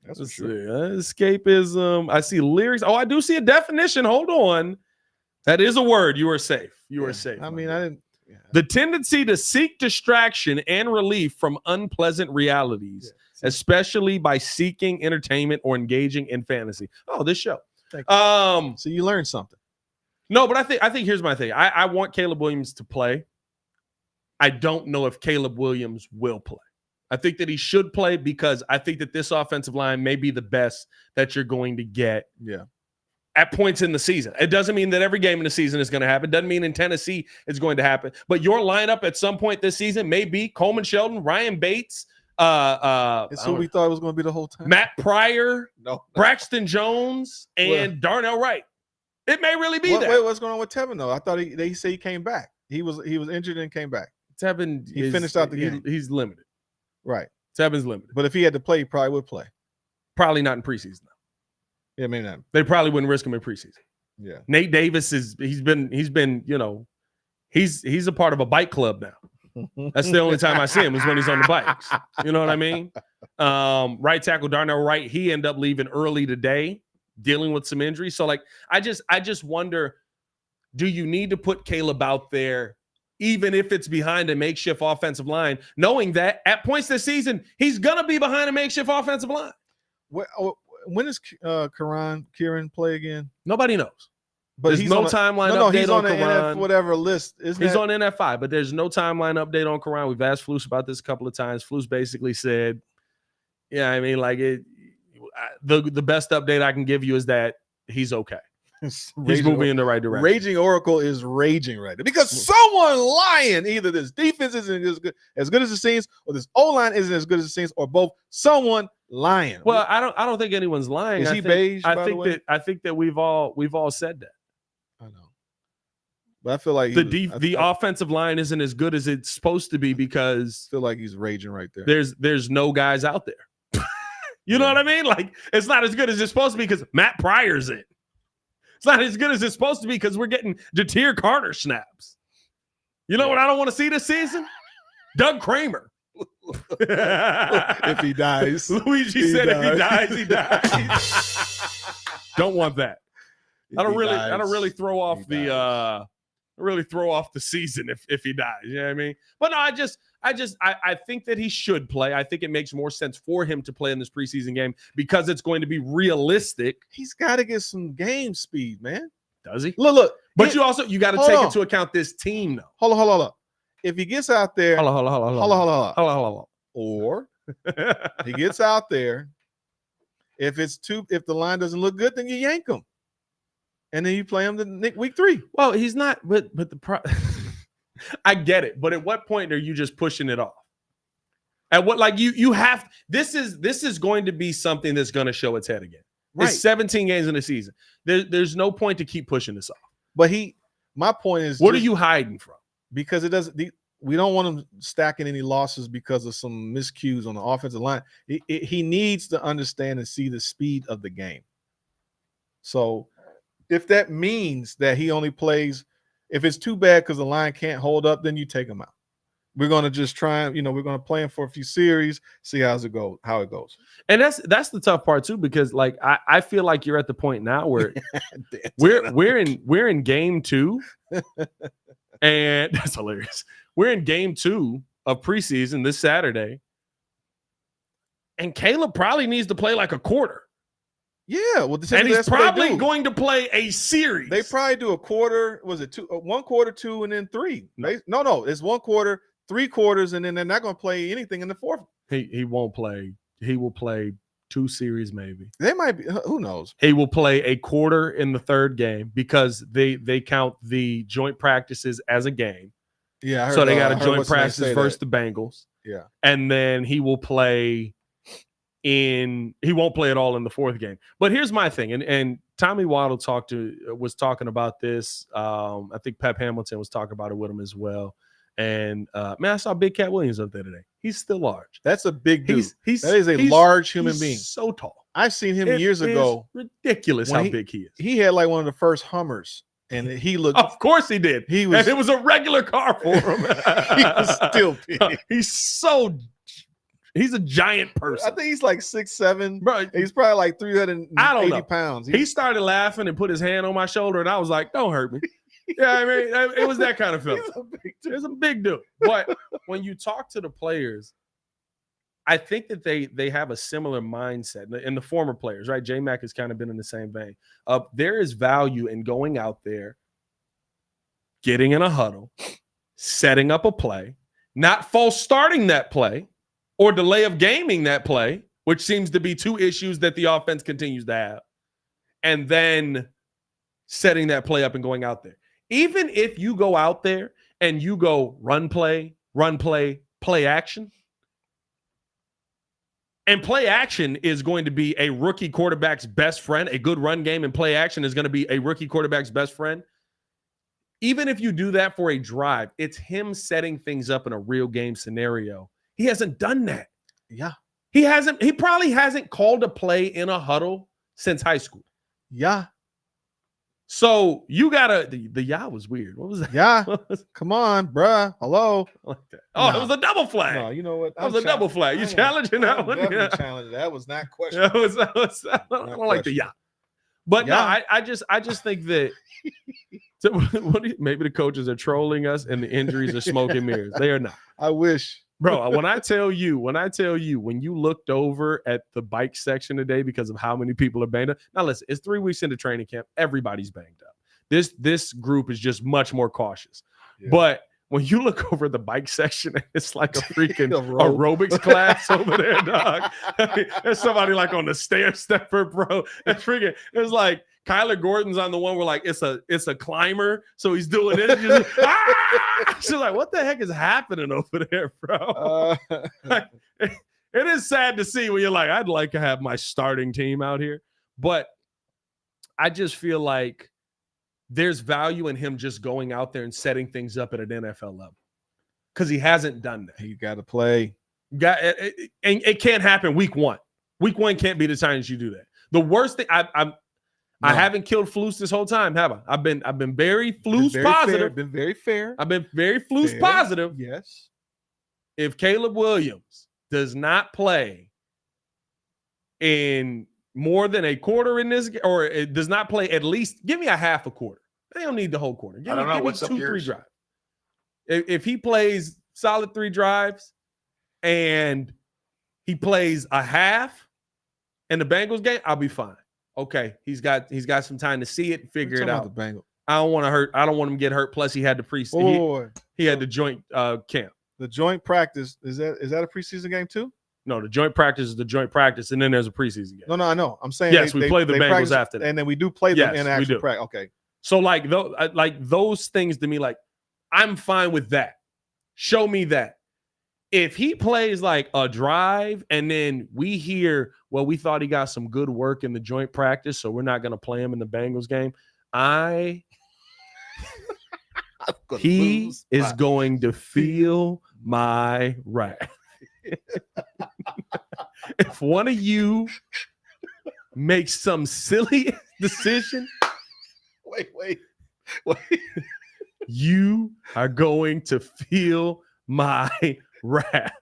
That's for sure. Escapism. I see lyrics. Oh, I do see a definition. Hold on. That is a word. You are safe. You are safe. I didn't. Yeah. The tendency to seek distraction and relief from unpleasant realities, especially by seeking entertainment or engaging in fantasy. Oh, this show. Thank you. So you learned something. No, but I think here's my thing. I want Caleb Williams to play. I don't know if Caleb Williams will play. I think that he should play because I think that this offensive line may be the best that you're going to get at points in the season. It doesn't mean that every game in the season is going to happen. It doesn't mean in Tennessee it's going to happen. But your lineup at some point this season may be Coleman Shelton, Ryan Bates, it's who we thought it was going to be the whole time. Matt Pryor, Braxton Jones, and Darnell Wright. It may really be that. Wait, what's going on with Tevin though? I thought they say he came back. He was injured and came back. Tevin, he finished out the game. He's limited. Right. Tevin's limited. But if he had to play, he probably would play. Probably not in preseason though. Yeah, maybe not. They probably wouldn't risk him in preseason. Yeah. Nate Davis he's been, he's a part of a bike club now. That's the only time I see him is when he's on the bikes. You know what I mean? Right tackle Darnell Wright, he ended up leaving early today, dealing with some injuries. So, like, I just wonder, do you need to put Caleb out there, even if it's behind a makeshift offensive line, knowing that at points this season, he's going to be behind a makeshift offensive line? When does Kieran play again? Nobody knows. But there's no timeline update he's on the Karan. NF whatever list. He's on NF5, but there's no timeline update on Karan. We've asked Flus about this a couple of times. Flus basically said, yeah, I mean, like, the best update I can give you is that he's okay. He's moving in the right direction. Raging Oracle is raging right now because someone lying. Either this defense isn't as good as it seems, or this O-line isn't as good as it seems, or both. Someone lying. Well, I don't think anyone's lying. Is he beige? I think that we've all said that. I know, but I feel like the offensive line isn't as good as it's supposed to be because I feel like he's raging right there. There's no guys out there. You know what I mean? Like, it's not as good as it's supposed to be because Matt Pryor's in. It's not as good as it's supposed to be because we're getting Jatir Carter snaps. You know what I don't want to see this season? Doug Kramer. If he dies. Luigi said if he dies, he dies. Don't want that. That'll really throw off the season if he dies. You know what I mean? But no, I think that he should play. I think it makes more sense for him to play in this preseason game because it's going to be realistic. He's got to get some game speed, man. Does he? Look. But you got to take into account this team, though. Hold on. If he gets out there, hold on. Or he gets out there. If the line doesn't look good, then you yank him. And then you play him week 3. Well, he's not, but I get it. But at what point are you just pushing it off? At what, like, you have, this is going to be something that's going to show its head again. Right. It's 17 games in the season. There's no point to keep pushing this off. But my point is, what are you hiding from? Because it doesn't, we don't want him stacking any losses because of some miscues on the offensive line. He needs to understand and see the speed of the game. So if that means that he only plays, if it's too bad because the line can't hold up, then you take him out. We're going to just try, we're going to play him for a few series, see how it goes. And that's the tough part too, because like I feel like you're at the point now where we're in game 2, and that's hilarious. We're in game 2 of preseason this Saturday, and Caleb probably needs to play like a quarter. Yeah, well, and he's probably going to play a series. They probably do a quarter. Was it 2? 1 quarter, 2, and then 3. No, it's 1 quarter, 3 quarters, and then they're not going to play anything in the 4th. He won't play. He will play 2 series, maybe. They might be. Who knows? He will play a quarter in the 3rd game because they count the joint practices as a game. Yeah, so they got a joint practice versus the Bengals. Yeah, and then he will play. He won't play at all in the 4th game. But here's my thing, and Tommy Waddle was talking about this. I think Pep Hamilton was talking about it with him as well. And man, I saw Big Cat Williams up there today. He's still large. That's a big dude. That is a large human being. So tall. I've seen him years ago. Ridiculous how big he is. He had like one of the first Hummers, and he looked. Of course he did. And it was a regular car for him. He was still big. He's a giant person. I think he's like 6'7". Bro, he's probably like 380 pounds. He started laughing and put his hand on my shoulder, and I was like, "Don't hurt me." Yeah, I mean, it was that kind of feeling. He's a big dude. But when you talk to the players, I think that they have a similar mindset. And the former players, right? J-Mac has kind of been in the same vein. There is value in going out there, getting in a huddle, setting up a play, not false starting that play, or delay of gaming that play, which seems to be 2 issues that the offense continues to have, and then setting that play up and going out there. Even if you go out there and you go run play, play action, and play action is going to be a rookie quarterback's best friend, a good run game and play action is going to be a rookie quarterback's best friend. Even if you do that for a drive, it's him setting things up in a real game scenario. He hasn't done that. Yeah. He probably hasn't called a play in a huddle since high school. Yeah. So you gotta the yaw was weird. What was that? Yeah. What was Come on, bruh. Hello. like that? Oh, it No. was a double flag. No, you know what? That was a double flag. You challenging that one? Definitely Yeah. challenging. That was not I questionable. don't like the questionable. yaw. But no, Yeah. I just think that maybe the coaches are trolling us and the injuries are smoke and mirrors. They are not. I wish. Bro, when I tell you, when you looked over at the bike section today because of how many people are banged up. Now listen, it's 3 weeks into training camp. Everybody's banged up. This group is just much more cautious. Yeah. But when you look over the bike section, it's like a freaking aerobics class over there, dog. I mean, there's somebody like on the stair stepper, bro. It's freaking. It's like Kyler Gordon's on the one where like it's a climber, so he's doing it. Just, She's like, what the heck is happening over there, bro? Like, it is sad to see when you're like, I'd like to have my starting team out here, but I just feel like there's value in him just going out there and setting things up at an NFL level because he hasn't done that. You got to play. And it can't happen week one. Week one can't be the time that you do that. The worst thing I haven't killed Flus this whole time, have I? I've been very Flus positive. Been very fair. I've been very Flus positive. Yes. If Caleb Williams does not play in more than a quarter in this, or it does not play at least, give me a half a quarter. They don't need the whole quarter. Give me 2-3 drives. If he plays solid 3 drives and he plays a half in the Bengals game, I'll be fine. Okay, he's got some time to see it and figure it out. I don't want him to get hurt. Plus, he had the preseason. He had the joint camp. The joint practice is that a preseason game too? No, the joint practice is the joint practice, and then there's a preseason game. No, I know. I'm saying yes, we play the Bengals after that, and then we do play them in actual practice. Okay. So like those things to me, like I'm fine with that. Show me that. If he plays like a drive and then we hear, well, we thought he got some good work in the joint practice, so we're not going to play him in the Bengals game. He is going to feel my wrath. If one of you makes some silly decision, wait, you are going to feel my wrath.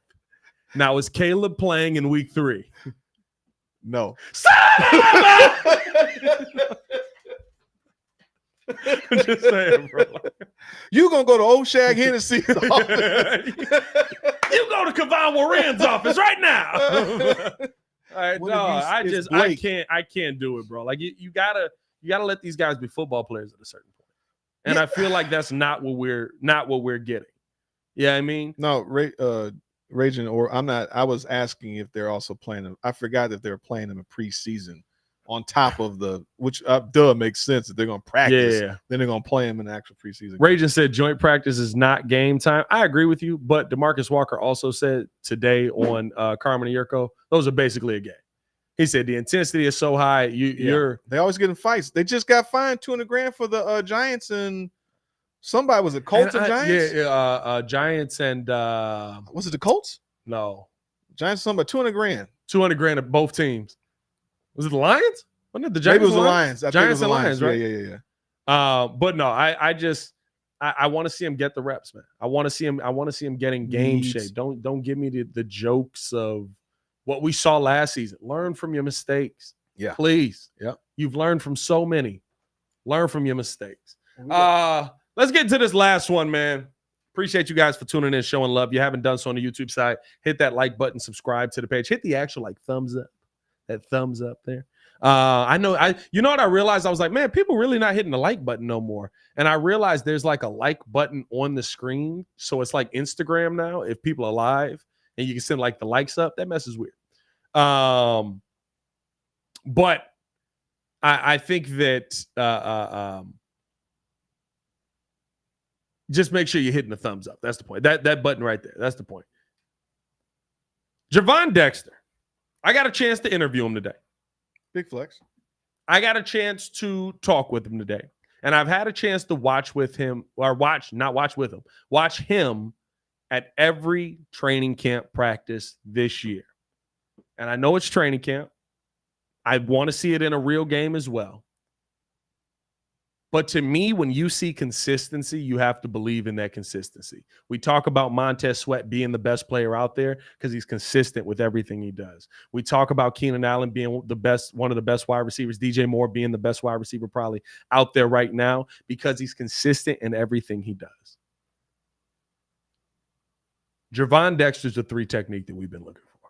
Now, is Caleb playing in week 3? No. I'm just saying, bro. You gonna go to Old Shag Hennessy? You go to Kevon Warren's office right now. All right, no, I can't do it, bro. Like you gotta let these guys be football players at a certain point. And I feel like that's not what we're getting. Yeah, I mean, no, Raging, or I'm not. I was asking if they're also playing them. I forgot that they're playing them in preseason on top of which makes sense that they're going to practice. Yeah. Then they're going to play them in the actual preseason. Raging said joint practice is not game time. I agree with you, but DeMarcus Walker also said today on Carmen and Yurko, those are basically a game. He said the intensity is so high. They always get in fights. They just got fined $200,000 for the Giants and. Somebody was it Colts and Giants? Yeah, Giants and was it the Colts? No, Giants. Somebody $200,000. $200,000 at both teams. Was it the Lions? Wasn't it the Giants? Maybe it was the Lions. Giants and Lions, right? Yeah. But no, I want to see him get the reps, man. I want to see him getting game shape. Don't give me the jokes of what we saw last season. Learn from your mistakes. Yeah, please. Yeah, you've learned from so many. Learn from your mistakes. Let's get into this last one, man. Appreciate you guys for tuning in, showing love. If you haven't done so on the YouTube side, hit that like button, subscribe to the page, hit the actual thumbs up. That thumbs up there. I know what I realized? I was like, man, people really not hitting the like button no more. And I realized there's like a like button on the screen. So it's like Instagram now. If people are live and you can send like the likes up, that mess is weird. But I think that just make sure you're hitting the thumbs up. That's the point. That button right there. That's the point. Gervon Dexter. I got a chance to interview him today. Big flex. I got a chance to talk with him today. And I've had a chance to watch him at every training camp practice this year. And I know it's training camp. I want to see it in a real game as well. But to me, when you see consistency, you have to believe in that consistency. We talk about Montez Sweat being the best player out there because he's consistent with everything he does. We talk about Keenan Allen being one of the best wide receivers, DJ Moore being the best wide receiver probably out there right now because he's consistent in everything he does. Gervon Dexter's the 3 technique that we've been looking for.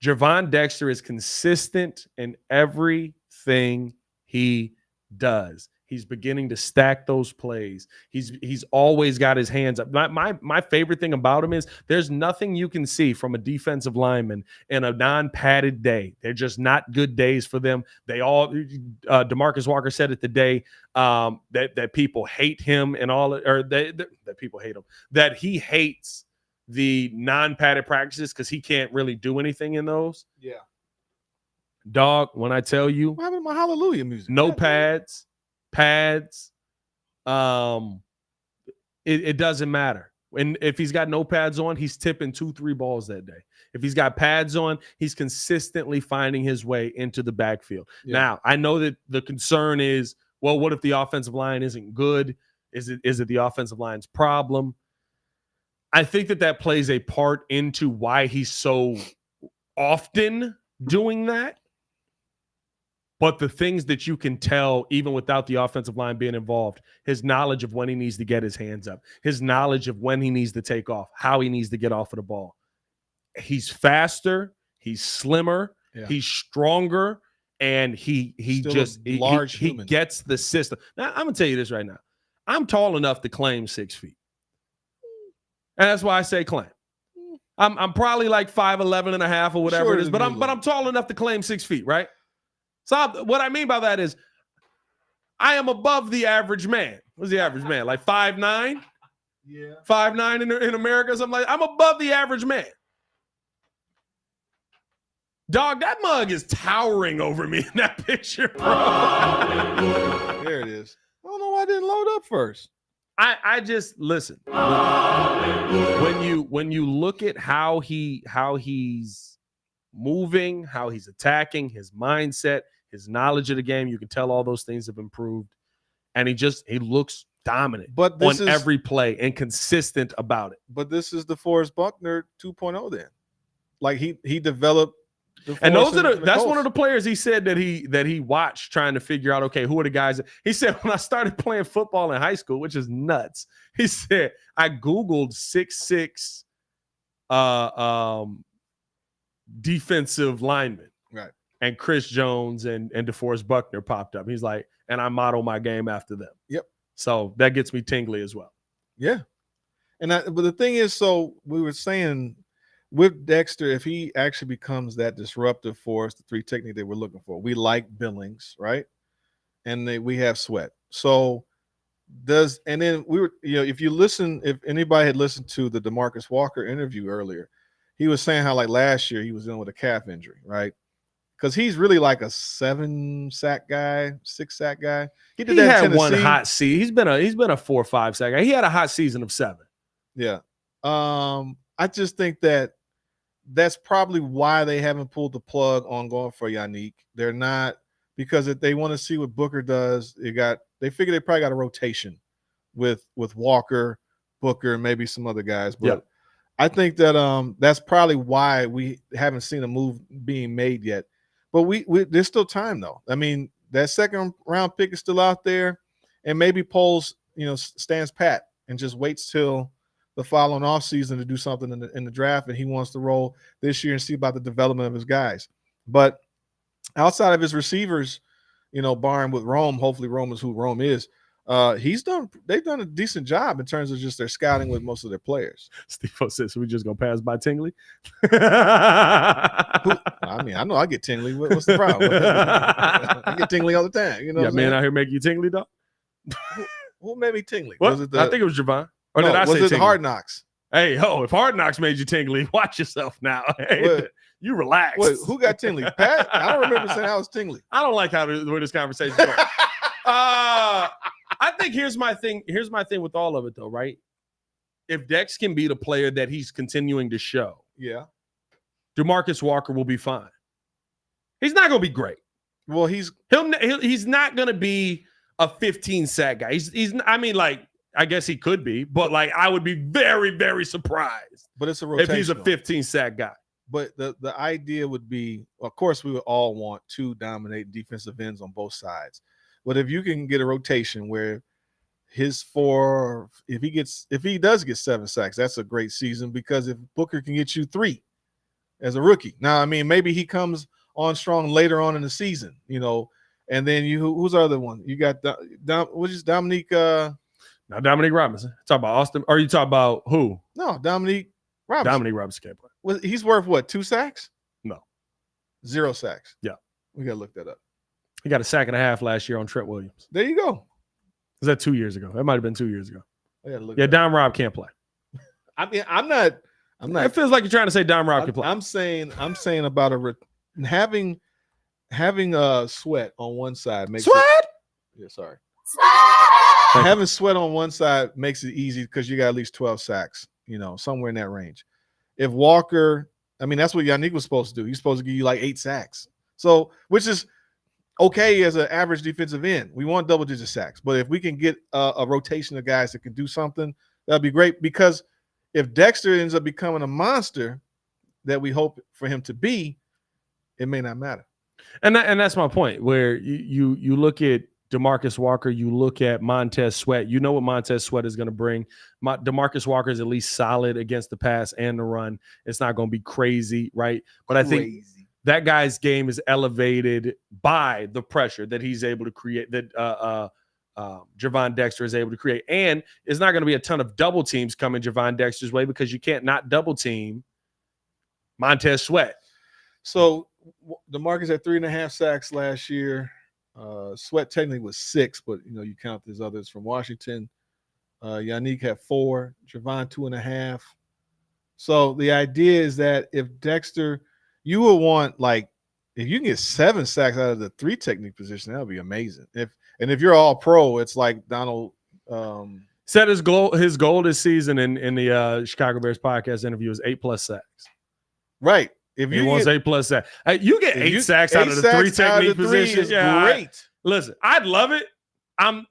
Gervon Dexter is consistent in everything he does. He's beginning to stack those plays. He's always got his hands up. My favorite thing about him is there's nothing you can see from a defensive lineman in a non-padded day. They're just not good days for them. They all DeMarcus Walker said it today that people hate him and all, or that people hate him, that he hates the non-padded practices because he can't really do anything in those. Yeah. Dog, when I tell you, what happened to my hallelujah music? No pads. It doesn't matter. And if he's got no pads on, he's tipping 2-3 balls that day. If he's got pads on, he's consistently finding his way into the backfield. Yeah. Now, I know that the concern is, well, what if the offensive line isn't good? Is it the offensive line's problem? I think that plays a part into why he's so often doing that. But the things that you can tell, even without the offensive line being involved, his knowledge of when he needs to get his hands up, his knowledge of when he needs to take off, how he needs to get off of the ball. He's faster, he's slimmer, he's stronger, and he gets the system. Now, I'm gonna tell you this right now. I'm tall enough to claim 6 feet. And that's why I say claim. I'm probably like 5'11 and a half or whatever it is, but I'm tall enough to claim 6 feet, right? So what I mean by that is I am above the average man. What's the average man? Like 5'9"? Yeah. 5'9" in America, something like that. I'm above the average man. Dog, that mug is towering over me in that picture, bro. There it is. I don't know why I didn't load up first. I just listen. When you look at how he's moving, how he's attacking, his mindset, his knowledge of the game, you can tell all those things have improved. And he looks dominant on every play and consistent about it. But this is the Forrest Buckner 2.0 then. Like he developed and that's one of the players he said that he watched trying to figure out, okay, who are the guys he said when I started playing football in high school, which is nuts. He said I Googled 6'6" defensive linemen. Right. And Chris Jones and DeForest Buckner popped up. He's like, and I model my game after them. Yep. So that gets me tingly as well. Yeah. But the thing is, so we were saying with Dexter, if he actually becomes that disruptive force, the 3 technique that we're looking for, we like Billings, right? And we have Sweat. So then we were, if anybody had listened to the DeMarcus Walker interview earlier, he was saying how like last year he was dealing with a calf injury, right? Because he's really like a 7-sack guy, 6-sack guy. He had one hot season. He's been a 4 or 5 sack guy. He had a hot season of 7. Yeah. I just think that's probably why they haven't pulled the plug on going for Yannick. They're not, because if they want to see what Booker does, they figure they probably got a rotation with Walker, Booker, and maybe some other guys. But I think that that's probably why we haven't seen a move being made yet. But we there's still time though. I mean, that 2nd round pick is still out there, and maybe Poles, stands pat and just waits till the following offseason to do something in the draft, and he wants to roll this year and see about the development of his guys. But outside of his receivers, barring with Rome, hopefully Rome is who Rome is. They've done a decent job in terms of just their scouting with most of their players. Steve-O says, so we just gonna pass by Tingley? I know I get tingly. What's the problem? I get tingly all the time. Man out here make you tingly, dog? Who made me tingly? What? I think it was Gervon. Or no, did I say was it Hard Knocks? Hey, if Hard Knocks made you tingly, watch yourself now. Hey, you relax. Wait, who got tingly? Pat? I don't remember saying I was tingly. I don't like where this conversation is going. I think here's my thing with all of it though, right? If Dex can be the player that he's continuing to show, DeMarcus Walker will be fine. He's not going to be great. Well, he's not going to be a 15 sack guy. He's I mean, like, I guess he could be, but like I would be very, very surprised. But it's a rotational. If he's a 15 sack guy. But the idea would be, of course, we would all want 2 dominant defensive ends on both sides. But if you can get a rotation where his 4, if he does get 7 sacks, that's a great season, because if Booker can get you 3 as a rookie. Now, I mean, maybe he comes on strong later on in the season, and then who's the other one? You got what is Dominique? Not Dominique Robinson. Talk about Austin. Or you talk about who? No, Dominique Robinson. Dominique Robinson can't play. Well, he's worth what? 2 sacks? No. 0 sacks. Yeah. We got to look that up. He got a sack and a half last year on Trent Williams. There you go. Was that 2 years ago? That might have been 2 years ago. Yeah, Dom Rob can't play. I mean, I'm not. It feels like you're trying to say Dom Rob can play. I'm saying about having Sweat on one side makes Sweat. Yeah, sorry. Having Sweat on one side makes it easy because you got at least 12 sacks, somewhere in that range. If Walker, I mean, that's what Yannick was supposed to do. He's supposed to give you like 8 sacks. So, which is okay as an average defensive end. We want double-digit sacks. But if we can get a rotation of guys that can do something, that'd be great. Because if Dexter ends up becoming a monster that we hope for him to be, it may not matter. And that's my point, where you look at DeMarcus Walker, you look at Montez Sweat. You know what Montez Sweat is going to bring. DeMarcus Walker is at least solid against the pass and the run. It's not going to be crazy, right? But I think that guy's game is elevated by the pressure that he's able to create, that Gervon Dexter is able to create. And it's not going to be a ton of double teams coming Gervon Dexter's way, because you can't not double team Montez Sweat. So DeMarcus had 3.5 sacks last year. Sweat technically was 6, but you count these others from Washington. Yannick had 4, Gervon 2.5. So the idea is that if Dexter, you would want, like, if you can get 7 sacks out of the 3 technique position, that would be amazing. If you're all pro, it's like Donald said his goal this season in the Chicago Bears podcast interview is 8+ sacks. Right. If he wants 8+ sacks, you get 8 sacks out of the 3 technique positions. Yeah, great. Listen, I'd love it.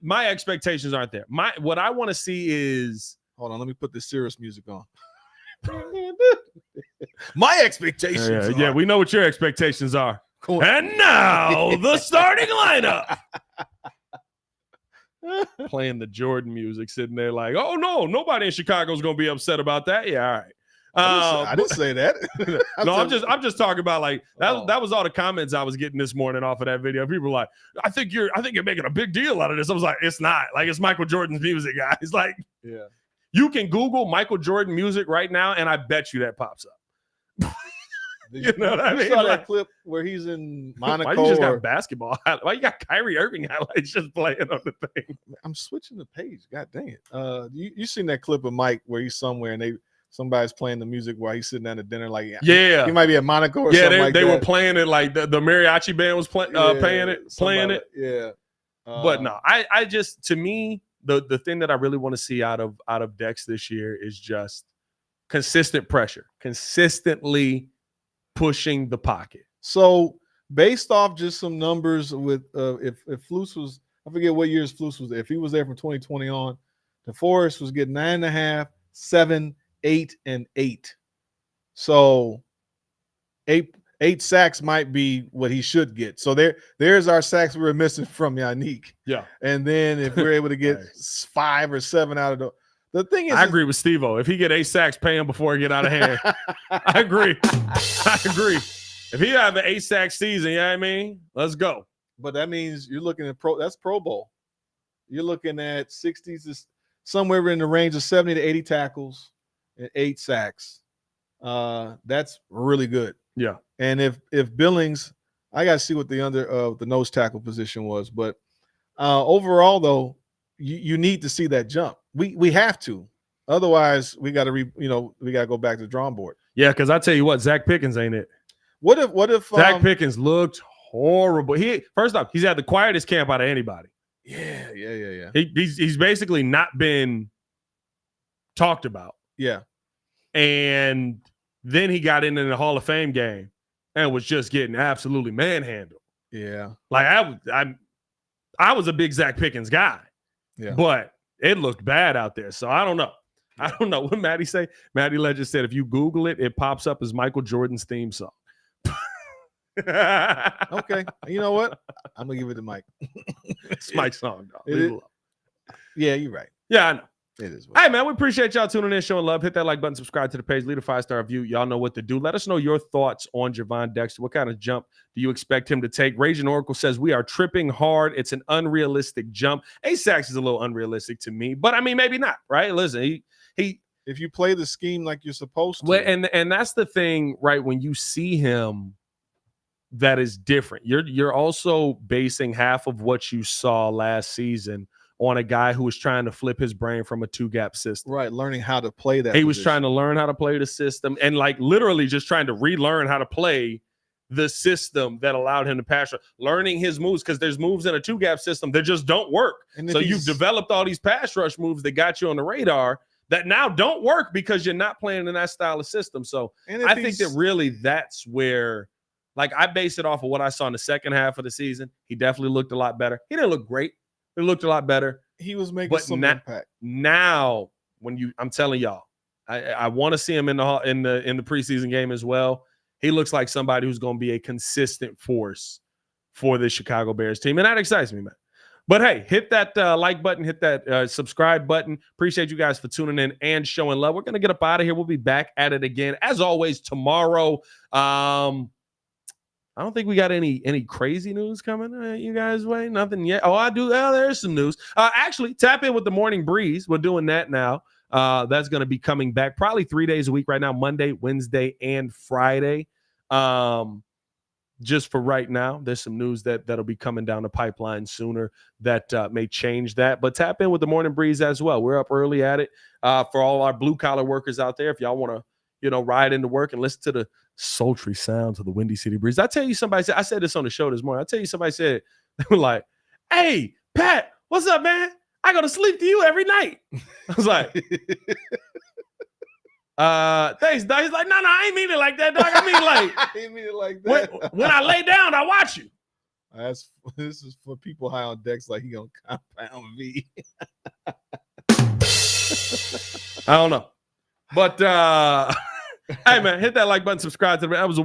My expectations aren't there. What I want to see is, hold on, let me put the serious music on. My expectations. Yeah, we know what your expectations are. Cool. And now the starting lineup. Playing the Jordan music, sitting there like, oh no, nobody in Chicago is going to be upset about that. Yeah, all right. I didn't say that. I'm just talking about, like, that was all the comments I was getting this morning off of that video. People were like, I think you're making a big deal out of this. I was like, it's not. Like, it's Michael Jordan's music, guys. Like, yeah. You can Google Michael Jordan music right now, and I bet you that pops up. You know what I mean? You saw that clip where he's in Monaco. Why you just got basketball? Why you got Kyrie Irving highlights just playing on the thing? I'm switching the page. God dang it. You seen that clip of Mike where he's somewhere and somebody's playing the music while he's sitting down at dinner? Like, yeah, he might be at Monaco or something like that. They were playing it, like the mariachi band was playing it. Yeah. But no, I just, to me, the thing that I really want to see out of Dex this year is just consistent pressure, consistently pushing the pocket. So based off just some numbers with if Flus was, I forget what years Flus was there. If he was there from 2020 on, DeForest was getting 9.5, 7, 8, and 8. So eight sacks might be what he should get. So there's our sacks we were missing from Yannick. Yeah. And then if we're able to get 5 or 7 out of the thing is, I agree with Steve-O. If he get 8 sacks, pay him before he get out of hand. I agree. If he have an 8 sack season, you know what I mean? Let's go. But that means you're looking at that's Pro Bowl. You're looking at 60s, somewhere in the range of 70 to 80 tackles and 8 sacks. That's really good. Yeah. And if Billings, I got to see what the the nose tackle position was, but overall though, you need to see that jump. We have to, otherwise we got to we got to go back to the drawing board. Yeah, because I tell you what, Zach Pickens ain't it. What if Zach Pickens looked horrible? First off, he's had the quietest camp out of anybody. Yeah. He's basically not been talked about. Yeah. And then he got into the Hall of Fame game and was just getting absolutely manhandled. Yeah. Like I was a big Zach Pickens guy, but it looked bad out there. So I don't know. I don't know. What Maddie say? Maddie Legend said if you Google it, it pops up as Michael Jordan's theme song. Okay. You know what? I'm going to give it to Mike. It's Mike's song, dog. Yeah, you're right. Yeah, I know. It is. Hey, man, we appreciate y'all tuning in, showing love. Hit that like button, subscribe to the page, leave a 5-star review. Y'all know what to do. Let us know your thoughts on Gervon Dexter. What kind of jump do you expect him to take? Raging Oracle says we are tripping hard. It's an unrealistic jump. 8 sacks is a little unrealistic to me, but I mean, maybe not, right? Listen, he if you play the scheme like you're supposed to. Well, and that's the thing, right? When you see him, that is different. You're also basing half of what you saw last season on a guy who was trying to flip his brain from a 2-gap system. Right, learning how to play that. He was trying to learn how to play the system and like literally just trying to relearn how to play the system that allowed him to pass, learning his moves, because there's moves in a 2-gap system that just don't work. And so you've developed all these pass rush moves that got you on the radar that now don't work because you're not playing in that style of system. So I think that really that's where, like, I base it off of what I saw in the second half of the season. He definitely looked a lot better. He didn't look great. He looked a lot better. He was making some impact. Now, I'm telling y'all, I want to see him in the preseason game as well. He looks like somebody who's going to be a consistent force for the Chicago Bears team, and that excites me, man. But hey, hit that like button, hit that subscribe button. Appreciate you guys for tuning in and showing love. We're gonna get up out of here. We'll be back at it again as always tomorrow. I don't think we got any crazy news coming you guys' way. Nothing yet. Oh, I do. Oh, there's some news. Actually, tap in with the Morning Breeze. We're doing that now. That's going to be coming back probably 3 days a week right now, Monday, Wednesday, and Friday. Just for right now, there's some news that'll be coming down the pipeline sooner that may change that. But tap in with the Morning Breeze as well. We're up early at it. For all our blue-collar workers out there, if y'all want to, ride into work and listen to the sultry sounds of the Windy City Breeze. I tell you, somebody said, I said this on the show this morning. I tell you, somebody said, they were like, hey, Pat, what's up, man? I go to sleep to you every night. I was like, thanks, dog. He's like, no, I ain't mean it like that, dog. I mean, like, I ain't mean it like that. When I lay down, I watch you. This is for people high on decks, like he gonna compound V. I don't know. But hey, man, hit that like button, subscribe to the. That was a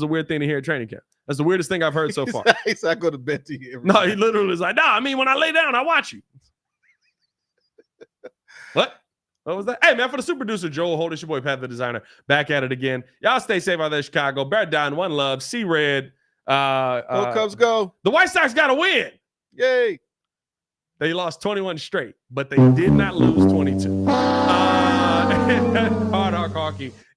weird thing to hear at training camp. That's the weirdest thing I've heard so far. I go to bed to you. No, he literally was like, no, I mean, when I lay down, I watch you. What was that? Hey, man, for the super producer, Joel Holt, it's your boy, Pat the Designer, back at it again. Y'all stay safe out there in Chicago. Bear down, one love, see red. Go Cubs, go. The White Sox got to win. Yay. They lost 21 straight, but they did not lose 22. Hard Rock Hockey